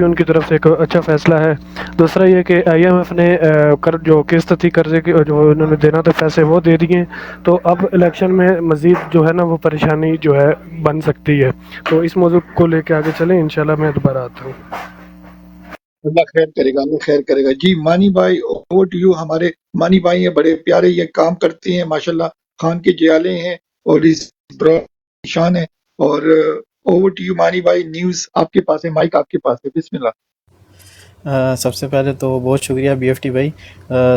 उनकी तरफ से एक अच्छा फैसला है। दूसरा ये कि आईएमएफ ने कर जो किस्त थी कर्जे की जो उन्होंने देना था पैसे वो दे दिए, तो अब इलेक्शन में मज़ीद जो है ना वो परेशानी जो है बन सकती है। तो इस मौजू को लेके आगे चलें, इंशाल्लाह मैं दोबारा आता हूँ। अल्लाह खैर करेगा, अल्लाह खैर करेगा। जी मानी भाई, ओवर टू यू। हमारे मानी भाई हैं, बड़े प्यारे ये काम करते हैं माशाल्लाह, खान के जियाले हैं और इस निशान है। और ओवर टू यू मानी भाई, न्यूज़ आपके पास है, माइक आपके पास है, बिस्मिल्लाह। सबसे पहले तो बहुत शुक्रिया बीएफटी भाई।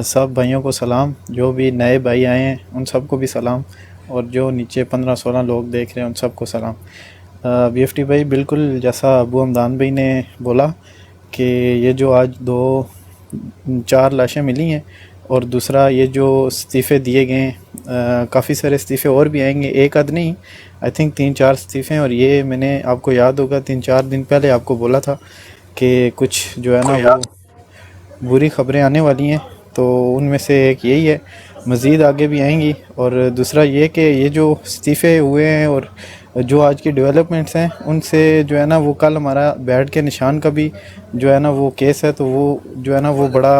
सब भाइयों को सलाम, जो भी नए भाई आए हैं उन सबको भी सलाम, और जो नीचे 15-16 लोग देख रहे हैं उन सबको सलाम। बीएफटी भाई, बिल्कुल जैसा अबू हमदान भाई ने बोला कि ये जो आज 2-4 लाशें मिली हैं, और दूसरा ये जो इस्तीफ़े दिए गए हैं, काफ़ी सारे इस्तीफ़े और भी आएंगे, एक आध नहीं, आई थिंक 3-4 इस्तीफ़े हैं। और ये मैंने आपको याद होगा 3-4 दिन पहले आपको बोला था कि कुछ जो है ना वो बुरी ख़बरें आने वाली हैं, तो उनमें से एक यही है, मज़ीद आगे भी आएंगी। और दूसरा ये कि ये जो इस्तीफ़े हुए हैं और जो आज की डेवलपमेंट्स हैं उनसे जो है ना वो कल हमारा बैड के निशान का भी जो है ना वो केस है, तो वो जो है ना वो बड़ा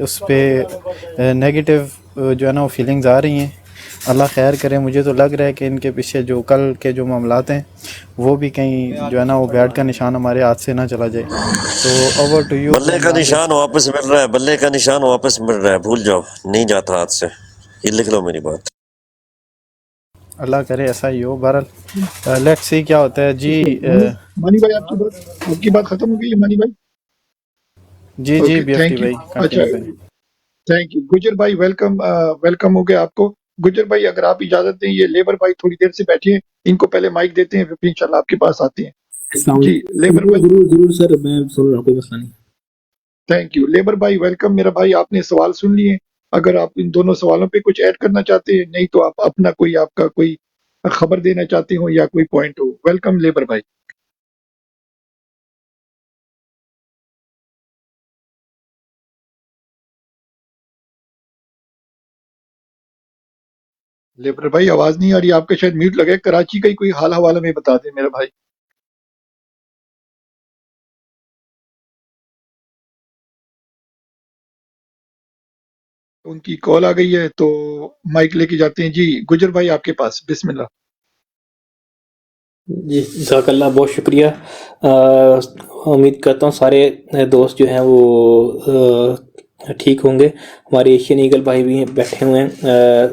उस पर नेगेटिव जो है ना वो फीलिंग्स आ रही हैं। अल्लाह खैर करे। मुझे तो लग रहा है कि इनके पीछे जो कल के जो मामलात हैं वो भी कहीं जो है ना वो बैड का निशान हमारे हाथ से ना चला जाए। तो ओवर टू यू। बल्ले का निशान वापस मिल रहा है, बल्ले का निशान वापस मिल रहा है, भूल जाओ, नहीं जाता हाथ से। ये लिख लो मेरी बात। अल्लाह करे ऐसा ही हो। बहरहाल लेट्स सी क्या होता है जी। मानी भाई, आपकी बात खत्म हो गई है मानी भाई? जी जी ओके, बीएफटी थैंक यू। भाई अच्छा, कंटिन्यू करें। Thank you. गुजर भाई वेलकम, वेलकम हो गया आपको। गुजर भाई अगर आप इजाजत दें, ये लेबर भाई थोड़ी देर से बैठे हैं, इनको पहले माइक देते हैं, फिर इंशाल्लाह आपके पास आते हैं। अस्सलाम जी वालेकुम। लेबर जरूर भाई। जरूर जरूर सर, मैं सुन रहा हूँ, कोई मसला नहीं। थैंक यू लेबर भाई, वेलकम मेरा भाई। आपने सवाल सुन लिए, अगर आप इन दोनों सवालों पे कुछ ऐड करना चाहते हैं, नहीं तो आप अपना कोई आपका कोई खबर देना चाहते हो या कोई पॉइंट हो। वेलकम लेबर भाई। लेबर भाई आवाज नहीं आ रही आपका, शायद म्यूट लगे। कराची का ही कोई हाल हवाला में बता दें मेरा भाई। उनकी कॉल आ गई है तो माइक लेके जाते हैं। जी गुजर भाई आपके पास, बिस्मिल्लाह। जी जज़ाकल्लाह, बहुत शुक्रिया। उम्मीद करता हूँ सारे दोस्त जो हैं वो ठीक होंगे। हमारे एशियन ईगल भाई भी बैठे हुए हैं।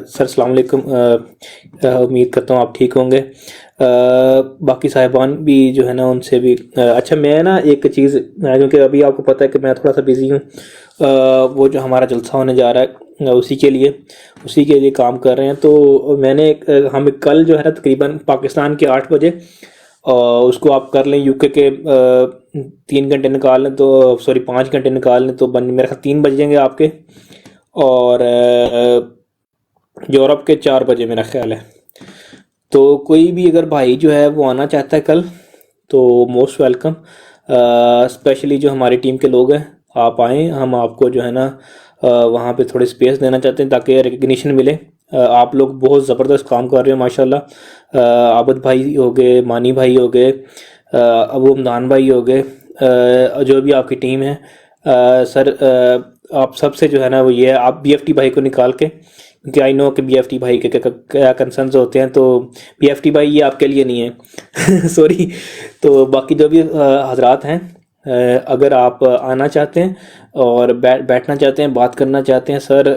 सर अस्सलाम वालेकुम। उम्मीद करता हूँ आप ठीक होंगे। बाकी साहिबान भी जो है ना उनसे भी अच्छा, मैं ना एक चीज़, क्योंकि अभी आपको पता है कि मैं थोड़ा सा बिज़ी हूँ। वो जो हमारा जलसा होने जा रहा है उसी के लिए काम कर रहे हैं। तो मैंने हम कल जो है ना तकरीबन पाकिस्तान के 8 बजे उसको आप कर लें, यूके के 3 घंटे निकाल लें तो सॉरी 5 घंटे निकाल लें तो मेरे ख्याल 3 बजेंगे आपके, और यूरोप के 4 बजे मेरा ख्याल है। तो कोई भी अगर भाई जो है वो आना चाहता है कल, तो मोस्ट वेलकम। स्पेशली जो हमारी टीम के लोग हैं, आप आएँ। हम आपको जो है ना वहाँ पे थोड़ी स्पेस देना चाहते हैं ताकि रिकग्निशन मिले। आप लोग बहुत ज़बरदस्त काम कर रहे हो माशाल्लाह। आबद भाई हो गए, मानी भाई हो गए, अबू हमदान भाई हो गए, जो भी आपकी टीम है। सर आप सबसे जो है ना वो ये है, आप बीएफटी भाई को निकाल के, क्योंकि आई नो कि बीएफटी भाई के क्या कंसर्न्स होते हैं, तो बीएफटी भाई ये आपके लिए नहीं है सॉरी। तो बाकी जो भी हजरात हैं, अगर आप आना चाहते हैं और बैठना चाहते हैं, बात करना चाहते हैं, sir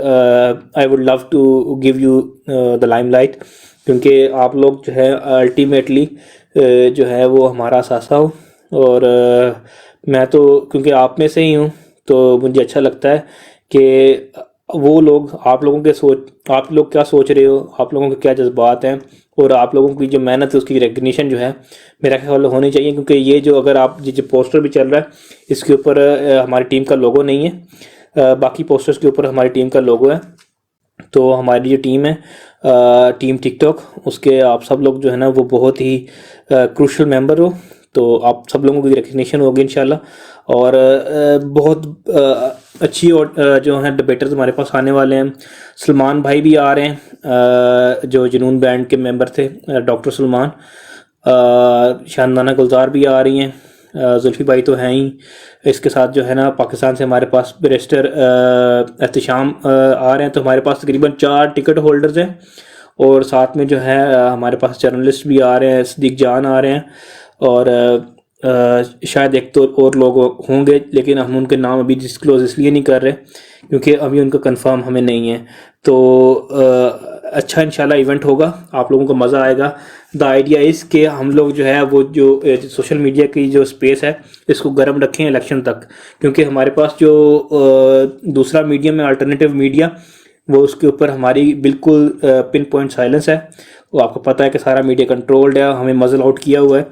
I would love to give you the limelight, क्योंकि आप लोग जो है अल्टीमेटली जो है वो हमारा सासा हो। और मैं तो क्योंकि आप में से ही हूँ, तो मुझे अच्छा लगता है कि वो लोग, आप लोगों के सोच, आप लोग क्या सोच रहे हो, आप लोगों के क्या जज्बात हैं, और आप लोगों की जो मेहनत है उसकी रिकग्निशन जो है मेरा ख्याल होनी चाहिए। क्योंकि ये जो अगर आप जो पोस्टर भी चल रहा है इसके ऊपर हमारी टीम का लोगो नहीं है, बाकी पोस्टर्स के ऊपर हमारी टीम का लोगो है। तो हमारी जो टीम है टीम टिकटॉक, उसके आप सब लोग जो है ना वो बहुत ही क्रूशल मेंबर हो, तो आप सब लोगों की रिकग्निशन होगी इंशाल्लाह। और बहुत अच्छी और जो है डिबेटर्स हमारे पास आने वाले हैं। सलमान भाई भी आ रहे हैं, जो जुनून बैंड के मेंबर थे, डॉक्टर सलमान। शानदाना गुलजार भी आ रही हैं, जुल्फ़ी भाई तो हैं ही, इसके साथ जो है ना पाकिस्तान से हमारे पास बैरिस्टर एहतशाम आ रहे हैं, तो हमारे पास तकरीबन 4 टिकट होल्डर्स हैं। और साथ में जो है हमारे पास जर्नलिस्ट भी आ रहे हैं, सदीक जान आ रहे हैं, और शायद एक तो और लोग होंगे, लेकिन हम उनके नाम अभी डिस्क्लोज इसलिए नहीं कर रहे क्योंकि अभी उनका कंफर्म हमें नहीं है। तो अच्छा इंशाल्लाह इवेंट होगा, आप लोगों को मज़ा आएगा। द आइडिया इज़ कि हम लोग जो है वो जो सोशल मीडिया की जो स्पेस है इसको गर्म रखें इलेक्शन तक, क्योंकि हमारे पास जो दूसरा मीडियम है अल्टरनेटिव मीडिया, वो उसके ऊपर हमारी बिल्कुल पिन पॉइंट साइलेंस है। वो आपको पता है कि सारा मीडिया कंट्रोल्ड है, हमें मजल आउट किया हुआ है।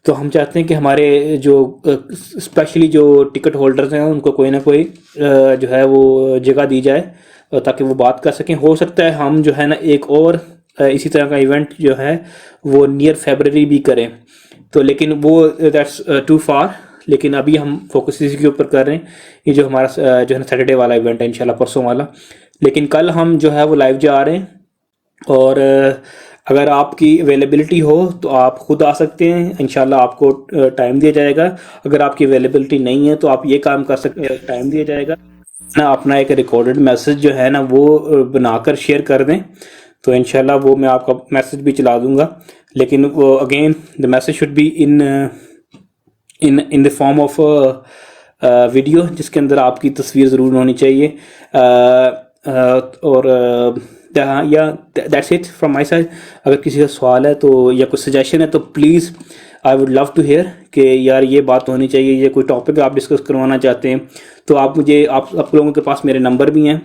तो हम चाहते हैं कि हमारे जो स्पेशली जो टिकट होल्डर्स हैं उनको कोई ना कोई जो है वो जगह दी जाए ताकि वो बात कर सकें। हो सकता है हम जो है ना एक और इसी तरह का इवेंट जो है वो नियर फरवरी भी करें, तो लेकिन वो दैट्स टू फार। लेकिन अभी हम फोकस इसी के ऊपर कर रहे हैं, ये जो हमारा जो है ना सैटरडे वाला इवेंट है इंशाल्लाह, परसों वाला। लेकिन कल हम जो है वो लाइव जा रहे हैं, और अगर आपकी अवेलेबिलिटी हो तो आप खुद आ सकते हैं, इंशाल्लाह आपको टाइम दिया जाएगा। अगर आपकी अवेलेबिलिटी नहीं है तो आप ये काम कर सकते हैं, टाइम दिया जाएगा ना, अपना एक रिकॉर्डेड मैसेज जो है ना वो बनाकर शेयर कर दें, तो इंशाल्लाह वो मैं आपका मैसेज भी चला दूंगा। लेकिन वो again the message should be in the form of video, जिसके अंदर आपकी तस्वीर ज़रूर होनी चाहिए। और या that's it from my side. अगर किसी का सवाल है तो या कुछ सजेशन है तो please I would love to hear कि यार ये बात होनी चाहिए, ये कोई टॉपिक आप डिस्कस करवाना चाहते हैं तो आप मुझे आप लोगों के पास मेरे नंबर भी हैं,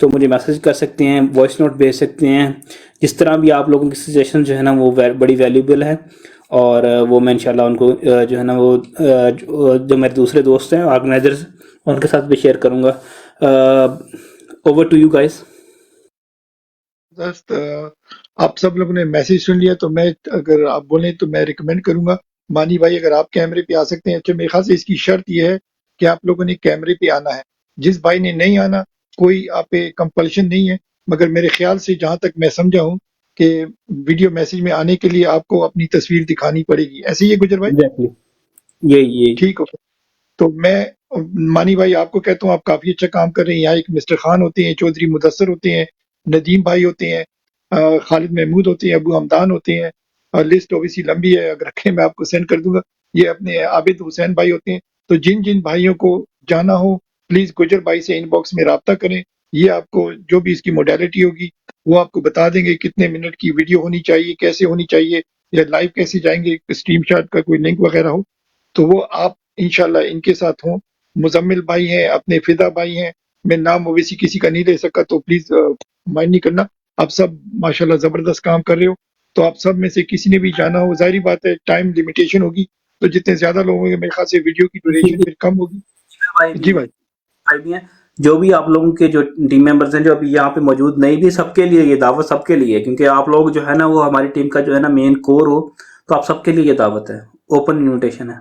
तो मुझे मैसेज कर सकते हैं, वॉइस नोट भेज सकते हैं। जिस तरह भी आप लोगों की सजेशन जो है ना वो बड़ी वैल्यूबल है, और वो मैं इंशाल्लाह उनको जो है ना वो जो मेरे दूसरे दोस्त हैं ऑर्गेनाइजर्स उनके साथ भी शेयर करूँगा। Over to you guys. Just आप सब लोगों ने मैसेज सुन लिया, तो मैं अगर आप बोलें तो मैं रिकमेंड करूंगा मानी भाई अगर आप कैमरे पे आ सकते हैं। अच्छा मेरे ख्याल से इसकी शर्त यह है कि आप लोगों ने कैमरे पे आना है। जिस भाई ने नहीं आना कोई आप पे कंपल्शन नहीं है, मगर मेरे ख्याल से जहां तक मैं समझा हूं कि वीडियो मैसेज में आने के लिए आपको अपनी तस्वीर दिखानी पड़ेगी, ऐसे ही है गुजर भाई? एग्जैक्टली ये ठीक हो। तो मैं मानी भाई आपको कहता हूँ आप काफी अच्छा काम कर रहे हैं। यहाँ एक मिस्टर खान होते हैं, चौधरी मुदस्सर होते हैं, नदीम भाई होते हैं, खालिद महमूद होते हैं, अबू हमदान होते हैं, और लिस्ट ओबीसी लंबी है, अगर रखें मैं आपको सेंड कर दूंगा। ये अपने आबिद हुसैन भाई होते हैं। तो जिन जिन भाइयों को जाना हो प्लीज गुजर भाई से इनबॉक्स में रब्ता करें। ये आपको जो भी इसकी मोडेलिटी होगी वो आपको बता देंगे, कितने मिनट की वीडियो होनी चाहिए, कैसे होनी चाहिए, या लाइव कैसे जाएंगे, स्ट्रीम शॉट का कोई लिंक वगैरह हो तो वो आप इंशाल्लाह इनके साथ हों। मुजम्मिल भाई हैं, अपने फिदा भाई हैं, मैं नाम ओवैसी किसी का नहीं ले सका तो प्लीज माइंड नहीं करना। आप सब माशाल्लाह जबरदस्त काम कर रहे हो, तो आप सब में से किसी ने भी जाना हो, जाहिर बात है टाइम लिमिटेशन होगी, तो जितने ज्यादा लोग होंगे मेरे ख्याल से वीडियो की ड्यूरेशन फिर कम होगी। जी भाई। भाई भी हैं, जो भी आप लोगों के जो टीम मेंबर्स हैं जो अभी यहाँ पे मौजूद नहीं भी, सबके लिए ये दावत, सबके लिए, क्योंकि आप लोग जो है ना वो हमारी टीम का जो है ना मेन कोर हो, तो आप सबके लिए ये दावत है, ओपन इनविटेशन है।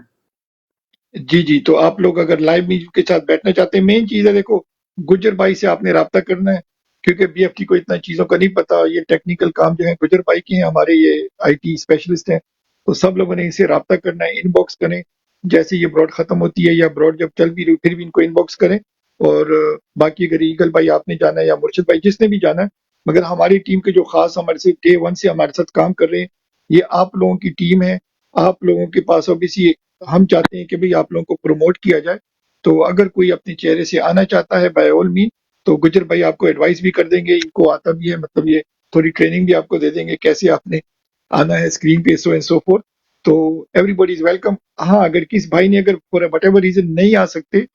जी जी, तो आप लोग अगर लाइव मीट के साथ बैठना चाहते हैं, मेन चीज है देखो गुजर भाई से आपने रब्ता करना है, क्योंकि बीएफटी को इतना चीजों का नहीं पता। ये टेक्निकल काम जो है गुजर भाई के हैं, हमारे ये आईटी स्पेशलिस्ट हैं, तो सब लोगों ने इनसे रब्ता करना है। इनबॉक्स करें जैसे ये ब्रॉड खत्म होती है, या ब्रॉड जब चल भी रही फिर भी इनको इनबॉक्स करें। और बाकी अगर ईगल भाई आपने जाना है या मुर्शिद भाई जिसने भी जाना है, मगर हमारी टीम के जो खास हमारे से डे वन से हमारे साथ काम कर रहे हैं, ये आप लोगों की टीम है। आप लोगों के पास ओबीसी हम चाहते हैं कि भाई आप लोगों को प्रमोट किया जाए, तो अगर कोई अपने चेहरे से आना चाहता है बाय ऑल मीन, तो गुजर भाई आपको एडवाइस भी कर देंगे, इनको आता भी है, मतलब ये थोड़ी ट्रेनिंग भी आपको दे देंगे कैसे आपने आना है स्क्रीन पे, सो एंड सो फोर्थ। तो एवरीबॉडी इज वेलकम। हाँ अगर किस भाई ने अगर फॉर वट एवर रीजन नहीं आ सकते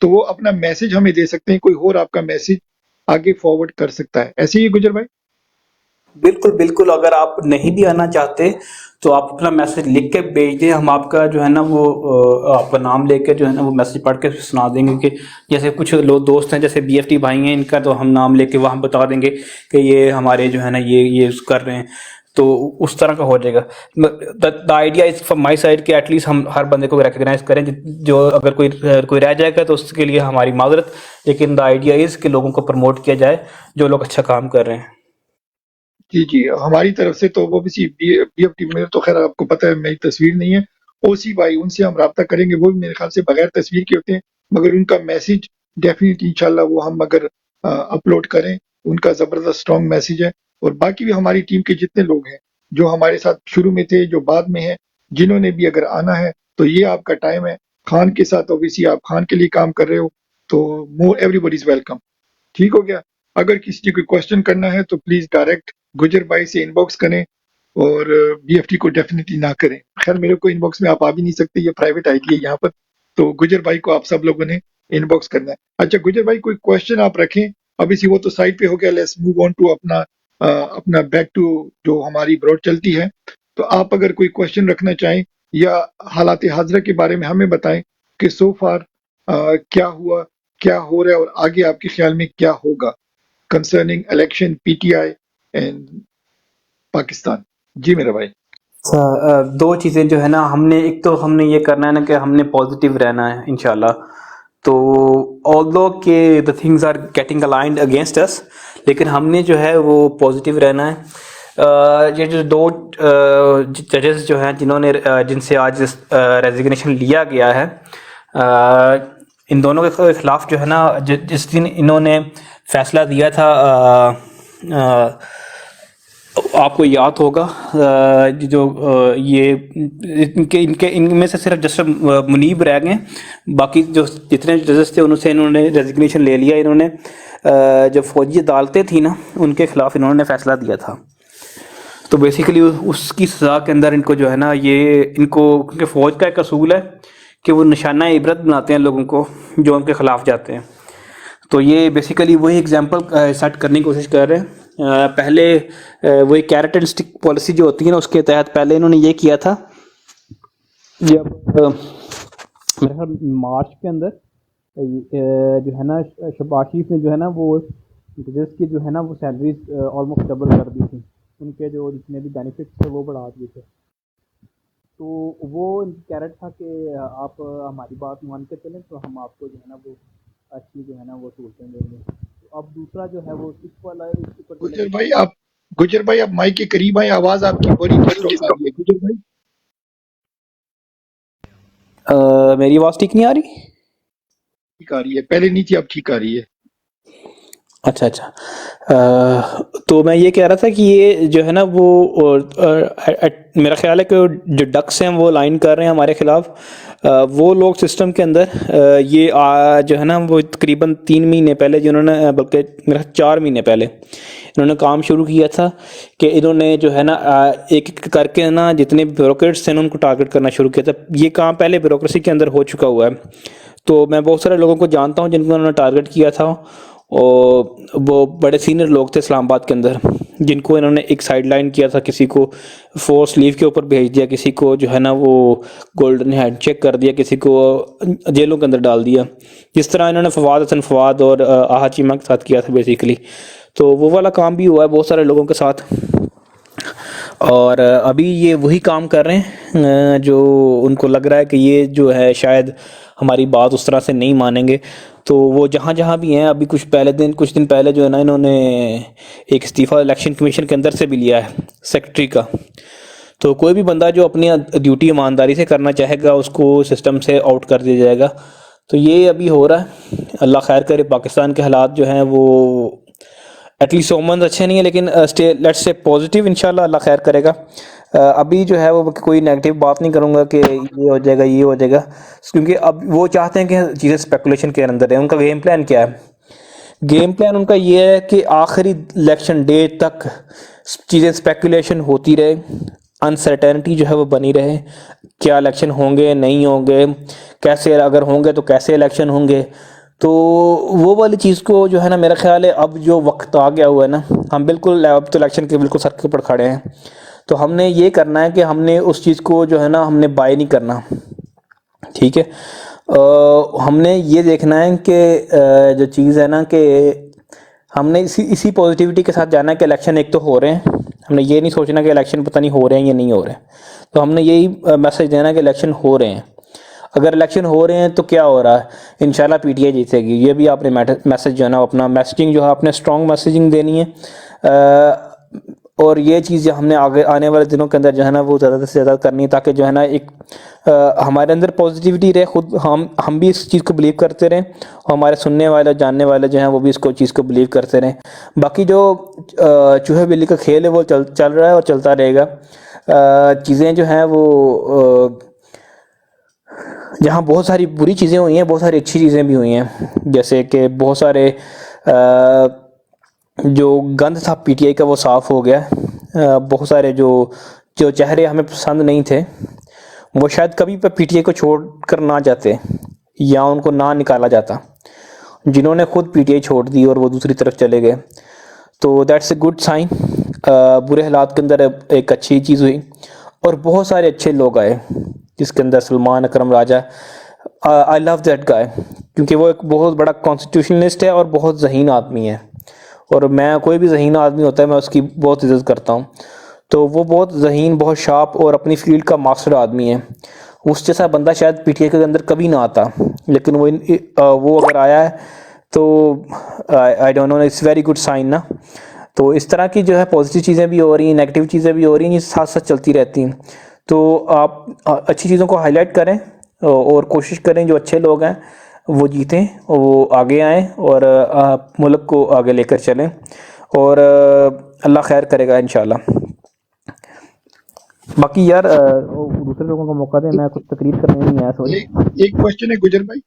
तो वो अपना मैसेज हमें दे सकते हैं, कोई और आपका मैसेज आगे फॉरवर्ड कर सकता है, ऐसे ही है गुजर भाई? बिल्कुल बिल्कुल, अगर आप नहीं भी आना चाहते तो आप अपना मैसेज लिख के भेज दें, हम आपका जो है ना वो आपका नाम लेके जो है ना वो मैसेज पढ़ के सुना देंगे। कि जैसे कुछ लोग दोस्त हैं जैसे बीएफटी भाई हैं, इनका तो हम नाम लेके वहाँ बता देंगे कि ये हमारे जो है ना ये कर रहे हैं, तो उस तरह का हो जाएगा। The idea is from my side कि एटलीस्ट हम हर बंदे को रिकग्नाइज करें, जो अगर कोई रह जाएगा तो उसके लिए हमारी माजरत, लेकिन द आइडिया इज कि लोगों को प्रमोट किया जाए जो लोग अच्छा काम कर रहे हैं। जी जी, हमारी तरफ से तो वो भी बीएफटी में तो खैर आपको पता है मेरी तस्वीर नहीं है, ओसी भाई, उनसे हम रब्ता करेंगे, वो भी मेरे ख्याल से बगैर तस्वीर के होते हैं, मगर उनका मैसेज डेफिनेटली इंशाल्लाह वो हम अगर अपलोड करें, उनका ज़बरदस्त स्ट्रॉन्ग मैसेज है। और बाकी भी हमारी टीम के जितने लोग हैं जो हमारे साथ शुरू में थे, जो बाद में हैं, जिन्होंने भी अगर आना है तो ये आपका टाइम है। खान के साथ ऑब्वियसली आप खान के लिए काम कर रहे हो, तो मोर एवरीबॉडी इज वेलकम। ठीक हो गया। अगर किसी ने कोई क्वेश्चन करना है तो प्लीज डायरेक्ट गुजर भाई से इनबॉक्स करें, और बीएफटी को डेफिनेटली ना करें। खैर मेरे को इनबॉक्स में आप आ भी नहीं सकते, ये प्राइवेट आईडी है यहाँ पर, तो गुजर भाई को आप सब लोगों ने इनबॉक्स करना है। अच्छा गुजर भाई, कोई क्वेश्चन आप रखें, अभी सी वो तो साइड पे हो गया, लेट्स मूव ऑन टू अपना बैक टू जो हमारी ब्रॉड चलती है। तो आप अगर कोई क्वेश्चन रखना चाहें या हालात हाजरा के बारे में हमें बताएं कि सो फार क्या हुआ, क्या हो रहा है, और आगे आपके ख्याल में क्या होगा concerning election PTI and Pakistan. जी मेरा भाई। दो चीज़ें जो है ना, हमने एक तो हमने ये करना है ना कि हमने पॉजिटिव रहना है इंशाल्लाह। तो ऑल्दो के the things are getting aligned against us, लेकिन हमने जो है वो पॉजिटिव रहना है। ये जो दो जजेस जो हैं जिन्होंने जिनसे आज रेजिग्नेशन लिया गया है, इन दोनों के खिलाफ जो है ना, जिस दिन इन्होंने फैसला दिया था, आपको याद होगा, जो ये इनमें से सिर्फ जस्टिस मुनीब रह गए, बाकी जो जितने जजेस थे उनसे इन्होंने रेजिग्नेशन ले लिया। इन्होंने जो फौजी अदालतें थी ना, उनके खिलाफ इन्होंने फैसला दिया था। तो बेसिकली उसकी सज़ा के अंदर इनको जो है ना, ये इनको, क्योंकि फ़ौज का एक असूल है कि वो निशाना इबरत बनाते हैं लोगों को जो उनके ख़िलाफ़ जाते हैं। तो ये बेसिकली वही एग्जांपल सेट करने की कोशिश कर रहे हैं। पहले वही कैरेट एंड स्टिक पॉलिसी जो होती है ना, उसके तहत पहले इन्होंने ये किया था, जब मेरे ख्याल मार्च के अंदर जो है ना, शहबाज शरीफ ने जो है ना वो जजेस की जो है ना वो सैलरीज ऑलमोस्ट डबल कर दी थी, उनके जो जितने भी बेनिफिट्स थे वो बढ़ा दिए थे। तो वो कैरेट था कि आप हमारी बात मान के चलें तो हम आपको जो है ना वो अच्छी जो है ना वो सहूलतें देंगे। तो अब दूसरा जो है वो इस वाला इसके ऊपर गुजर भाई आप माइक के करीब आए, आवाज आपकी बड़ी डिस्टर्ब आ रही है गुजर भाई। मेरी आवाज़ ठीक नहीं आ रही? ठीक आ रही है, पहले नहीं थी, अब ठीक आ रही है। अच्छा अच्छा। तो मैं ये कह रहा था कि ये जो है ना वो मेरा ख्याल है कि जो डक्स हैं वो लाइन कर रहे हैं हमारे खिलाफ। वो लोग सिस्टम के अंदर ये जो है ना वो तकरीबन 3 महीने पहले, जिन्होंने बल्कि मेरा 4 महीने पहले इन्होंने काम शुरू किया था कि इन्होंने जो है ना एक एक करके ना जितने ब्यूरोक्रेट्स थे उनको टारगेट करना शुरू किया था। ये काम पहले ब्यूरोक्रेसी के अंदर हो चुका हुआ है। तो मैं बहुत सारे लोगों को जानता हूँ जिनको उन्होंने टारगेट किया था, और वो बड़े सीनियर लोग थे इस्लामाबाद के अंदर, जिनको इन्होंने एक साइड लाइन किया था, किसी को फोर्स लीव के ऊपर भेज दिया, किसी को जो है ना वो गोल्डन हैंड चेक कर दिया, किसी को जेलों के अंदर डाल दिया, जिस तरह इन्होंने फवाद हसन फवाद और आहा चीमा के साथ किया था बेसिकली। तो वो वाला काम भी हुआ है बहुत सारे लोगों के साथ, और अभी ये वही काम कर रहे हैं जो उनको लग रहा है कि ये जो है शायद हमारी बात उस तरह से नहीं मानेंगे। तो वो जहाँ जहाँ भी हैं, अभी कुछ दिन पहले जो है ना इन्होंने एक इस्तीफ़ा इलेक्शन कमीशन के अंदर से भी लिया है, सेक्रेटरी का। तो कोई भी बंदा जो अपनी ड्यूटी ईमानदारी से करना चाहेगा उसको सिस्टम से आउट कर दिया जाएगा। तो ये अभी हो रहा है। अल्लाह खैर करे। पाकिस्तान के हालात जो हैं वो एटलीस्ट ओमन अच्छे नहीं है, लेकिन लेट्स से पॉजिटिव, इंशाल्लाह अल्लाह खैर करेगा। अभी जो है वो कोई नेगेटिव बात नहीं करूँगा कि ये हो जाएगा ये हो जाएगा, क्योंकि अब वो चाहते हैं कि चीज़ें स्पेकुलेशन के अंदर है। उनका गेम प्लान क्या है? गेम प्लान उनका ये है कि आखिरी इलेक्शन डे तक चीज़ें स्पेकुलेशन होती रहे, अनसर्टेनिटी जो है वो बनी रहे, क्या इलेक्शन होंगे नहीं होंगे, कैसे अगर होंगे तो कैसे इलेक्शन होंगे। तो वो वाली चीज़ को जो है ना, मेरा ख्याल है अब जो वक्त आ गया हुआ है ना, हम बिल्कुल अब तो इलेक्शन के बिल्कुल सर के ऊपर खड़े हैं। तो हमने ये करना है कि हमने उस चीज़ को जो है ना हमने बाय नहीं करना, ठीक है। हमने ये देखना है कि जो चीज़ है ना कि हमने इसी पॉजिटिविटी के साथ जाना है कि इलेक्शन एक तो हो रहे हैं। हमने ये नहीं सोचना कि इलेक्शन पता नहीं हो रहे हैं या नहीं हो रहे हैं। तो हमने यही मैसेज देना है कि इलेक्शन हो रहे हैं। अगर इलेक्शन हो रहे हैं तो क्या हो रहा है, इंशाल्लाह पीटीआई जीतेगी। ये भी आपने मैसेज जो है ना, अपना मैसेजिंग जो है आपने स्ट्रॉन्ग मैसेजिंग देनी है। और ये चीज़ हमने आगे आने वाले दिनों के अंदर जो है ना वो ज़्यादा से ज़्यादा करनी है, ताकि जो है ना एक हमारे अंदर पॉजिटिविटी रहे, खुद हम भी इस चीज़ को बिलीव करते रहें और हमारे सुनने वाले जानने वाले जो हैं वो भी इसको चीज़ को बिलीव करते रहें। बाकी जो चूहे बिल्ली का खेल है वो चल रहा है और चलता रहेगा। चीज़ें जो हैं वो जहाँ बहुत सारी बुरी चीज़ें हुई हैं, बहुत सारी अच्छी चीज़ें भी हुई हैं, जैसे कि बहुत सारे जो गंद था पीटीआई का वो साफ़ हो गया। बहुत सारे जो जो चेहरे हमें पसंद नहीं थे वो शायद कभी पर पीटीआई को छोड़ कर ना जाते या उनको ना निकाला जाता, जिन्होंने खुद पीटीआई छोड़ दी और वो दूसरी तरफ चले गए, तो दैट्स ए गुड साइन। बुरे हालात के अंदर एक अच्छी चीज़ हुई और बहुत सारे अच्छे लोग आए, जिसके अंदर सलमान अकरम राजा, आई लव दैट गाय, क्योंकि वो एक बहुत बड़ा कॉन्स्टिट्यूशनलिस्ट है और बहुत ज़हीन आदमी है, और मैं कोई भी ज़हीन आदमी होता है मैं उसकी बहुत इज़्ज़त करता हूँ। तो वो बहुत ज़हीन, बहुत शार्प और अपनी फील्ड का मास्टर आदमी है। उस जैसा बंदा शायद पीटीआई के अंदर कभी ना आता, लेकिन वो अगर आया है तो I don't know, it's very good sign ना। तो इस तरह की जो है पॉजिटिव चीज़ें भी हो रही हैं, नेगेटिव चीज़ें भी हो रही हैं, ये साथ साथ चलती रहती हैं। तो आप अच्छी चीज़ों को हाईलाइट करें और कोशिश करें जो अच्छे लोग हैं वो जीतें, वो आगे आएँ और मुल्क को आगे लेकर चलें, और अल्लाह खैर करेगा इंशाल्लाह। बाकी यार दूसरे लोगों को मौका दें, मैं कुछ तकरीर करने नहीं आया, सॉरी। एक क्वेश्चन है गुजर भाई,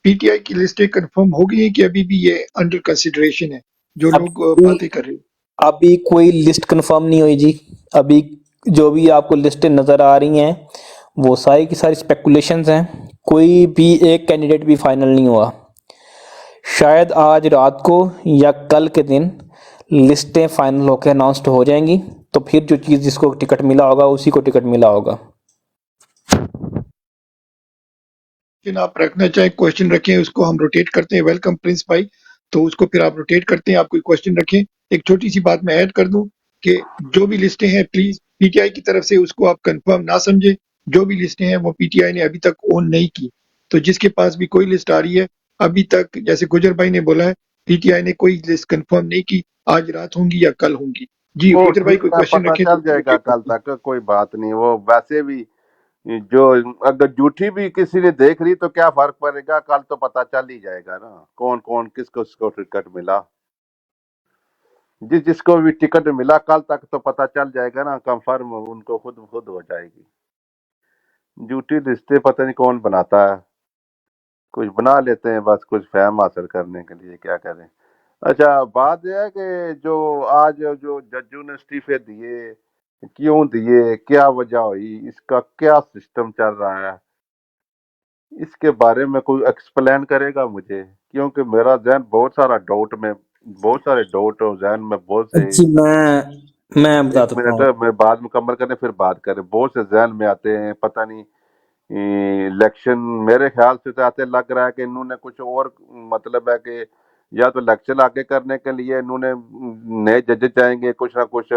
पीटीआई की लिस्टें कंफर्म हो गई हैं कि अभी भी ये अंडर कंसिडरेशन है जो लोग बातें कर रहे हैं? अभी कोई लिस्ट कंफर्म नहीं हुई जी। अभी जो भी आपको लिस्टें नज़र आ रही हैं वो सारी की सारी स्पेकुलेशंस हैं, कोई भी एक कैंडिडेट भी फाइनल नहीं हुआ। शायद आज रात को या कल के दिन लिस्टें फाइनल होकर अनाउंस्ड हो जाएंगी, तो फिर जो चीज़ जिसको टिकट मिला होगा उसी को टिकट मिला होगा। लेकिन आप रखना चाहें क्वेश्चन रखें, उसको हम रोटेट करते हैं। वेलकम प्रिंस भाई, तो उसको फिर आप रोटेट करते हैं, आप कोई क्वेश्चन रखें। एक छोटी सी बात मैं ऐड कर दूं कि जो भी लिस्टें हैं प्लीज पीटीआई की तरफ से उसको आप कंफर्म ना समझे। जो भी लिस्टें हैं वो पीटीआई ने अभी तक ओन नहीं की, तो जिसके पास भी कोई लिस्ट आ रही है अभी तक, जैसे गुजर भाई ने बोला है, पीटीआई ने कोई लिस्ट कंफर्म नहीं की, आज रात होंगी या कल होंगी। जी वो गुजर भाई ठीक कोई है, क्वेश्चन पता रखें चल तो जाएगा रोटेट कल करते हैं। तक, कोई बात नहीं। वो वैसे भी जो अगर झूठी भी किसी ने देख ली तो क्या फर्क पड़ेगा, कल तो पता चल ही जाएगा ना कौन कौन किसको किसको टिकट मिला। जिसको भी टिकट मिला कल तक तो पता चल जाएगा ना, कंफर्म उनको खुद खुद हो जाएगी। झूठी लिस्टें पता नहीं कौन बनाता है, कुछ बना लेते हैं बस कुछ फैम हासिल करने के लिए, क्या करें। अच्छा, बात यह है कि जो आज जो जज्जू ने इस्तीफे दिए, क्यों दिए, क्या वजह हुई, इसका क्या सिस्टम चल रहा है, इसके बारे में कोई एक्सप्लेन करेगा मुझे, क्योंकि मेरा जहन बहुत सारा डाउट में, बहुत सारे डाउट और जहन में बहुत से। जी मैं बता एक सकता मिनट, हूँ। मैं बात मुकम्मल करें फिर बात करें। बहुत से जहन में आते हैं, पता नहीं इलेक्शन मेरे ख्याल से तो आते लग रहा है कि इन्होंने कुछ और, मतलब है कि या तो इलेक्शन आगे करने के लिए इन्होंने नए जजेस चाहेंगे कुछ ना कुछ,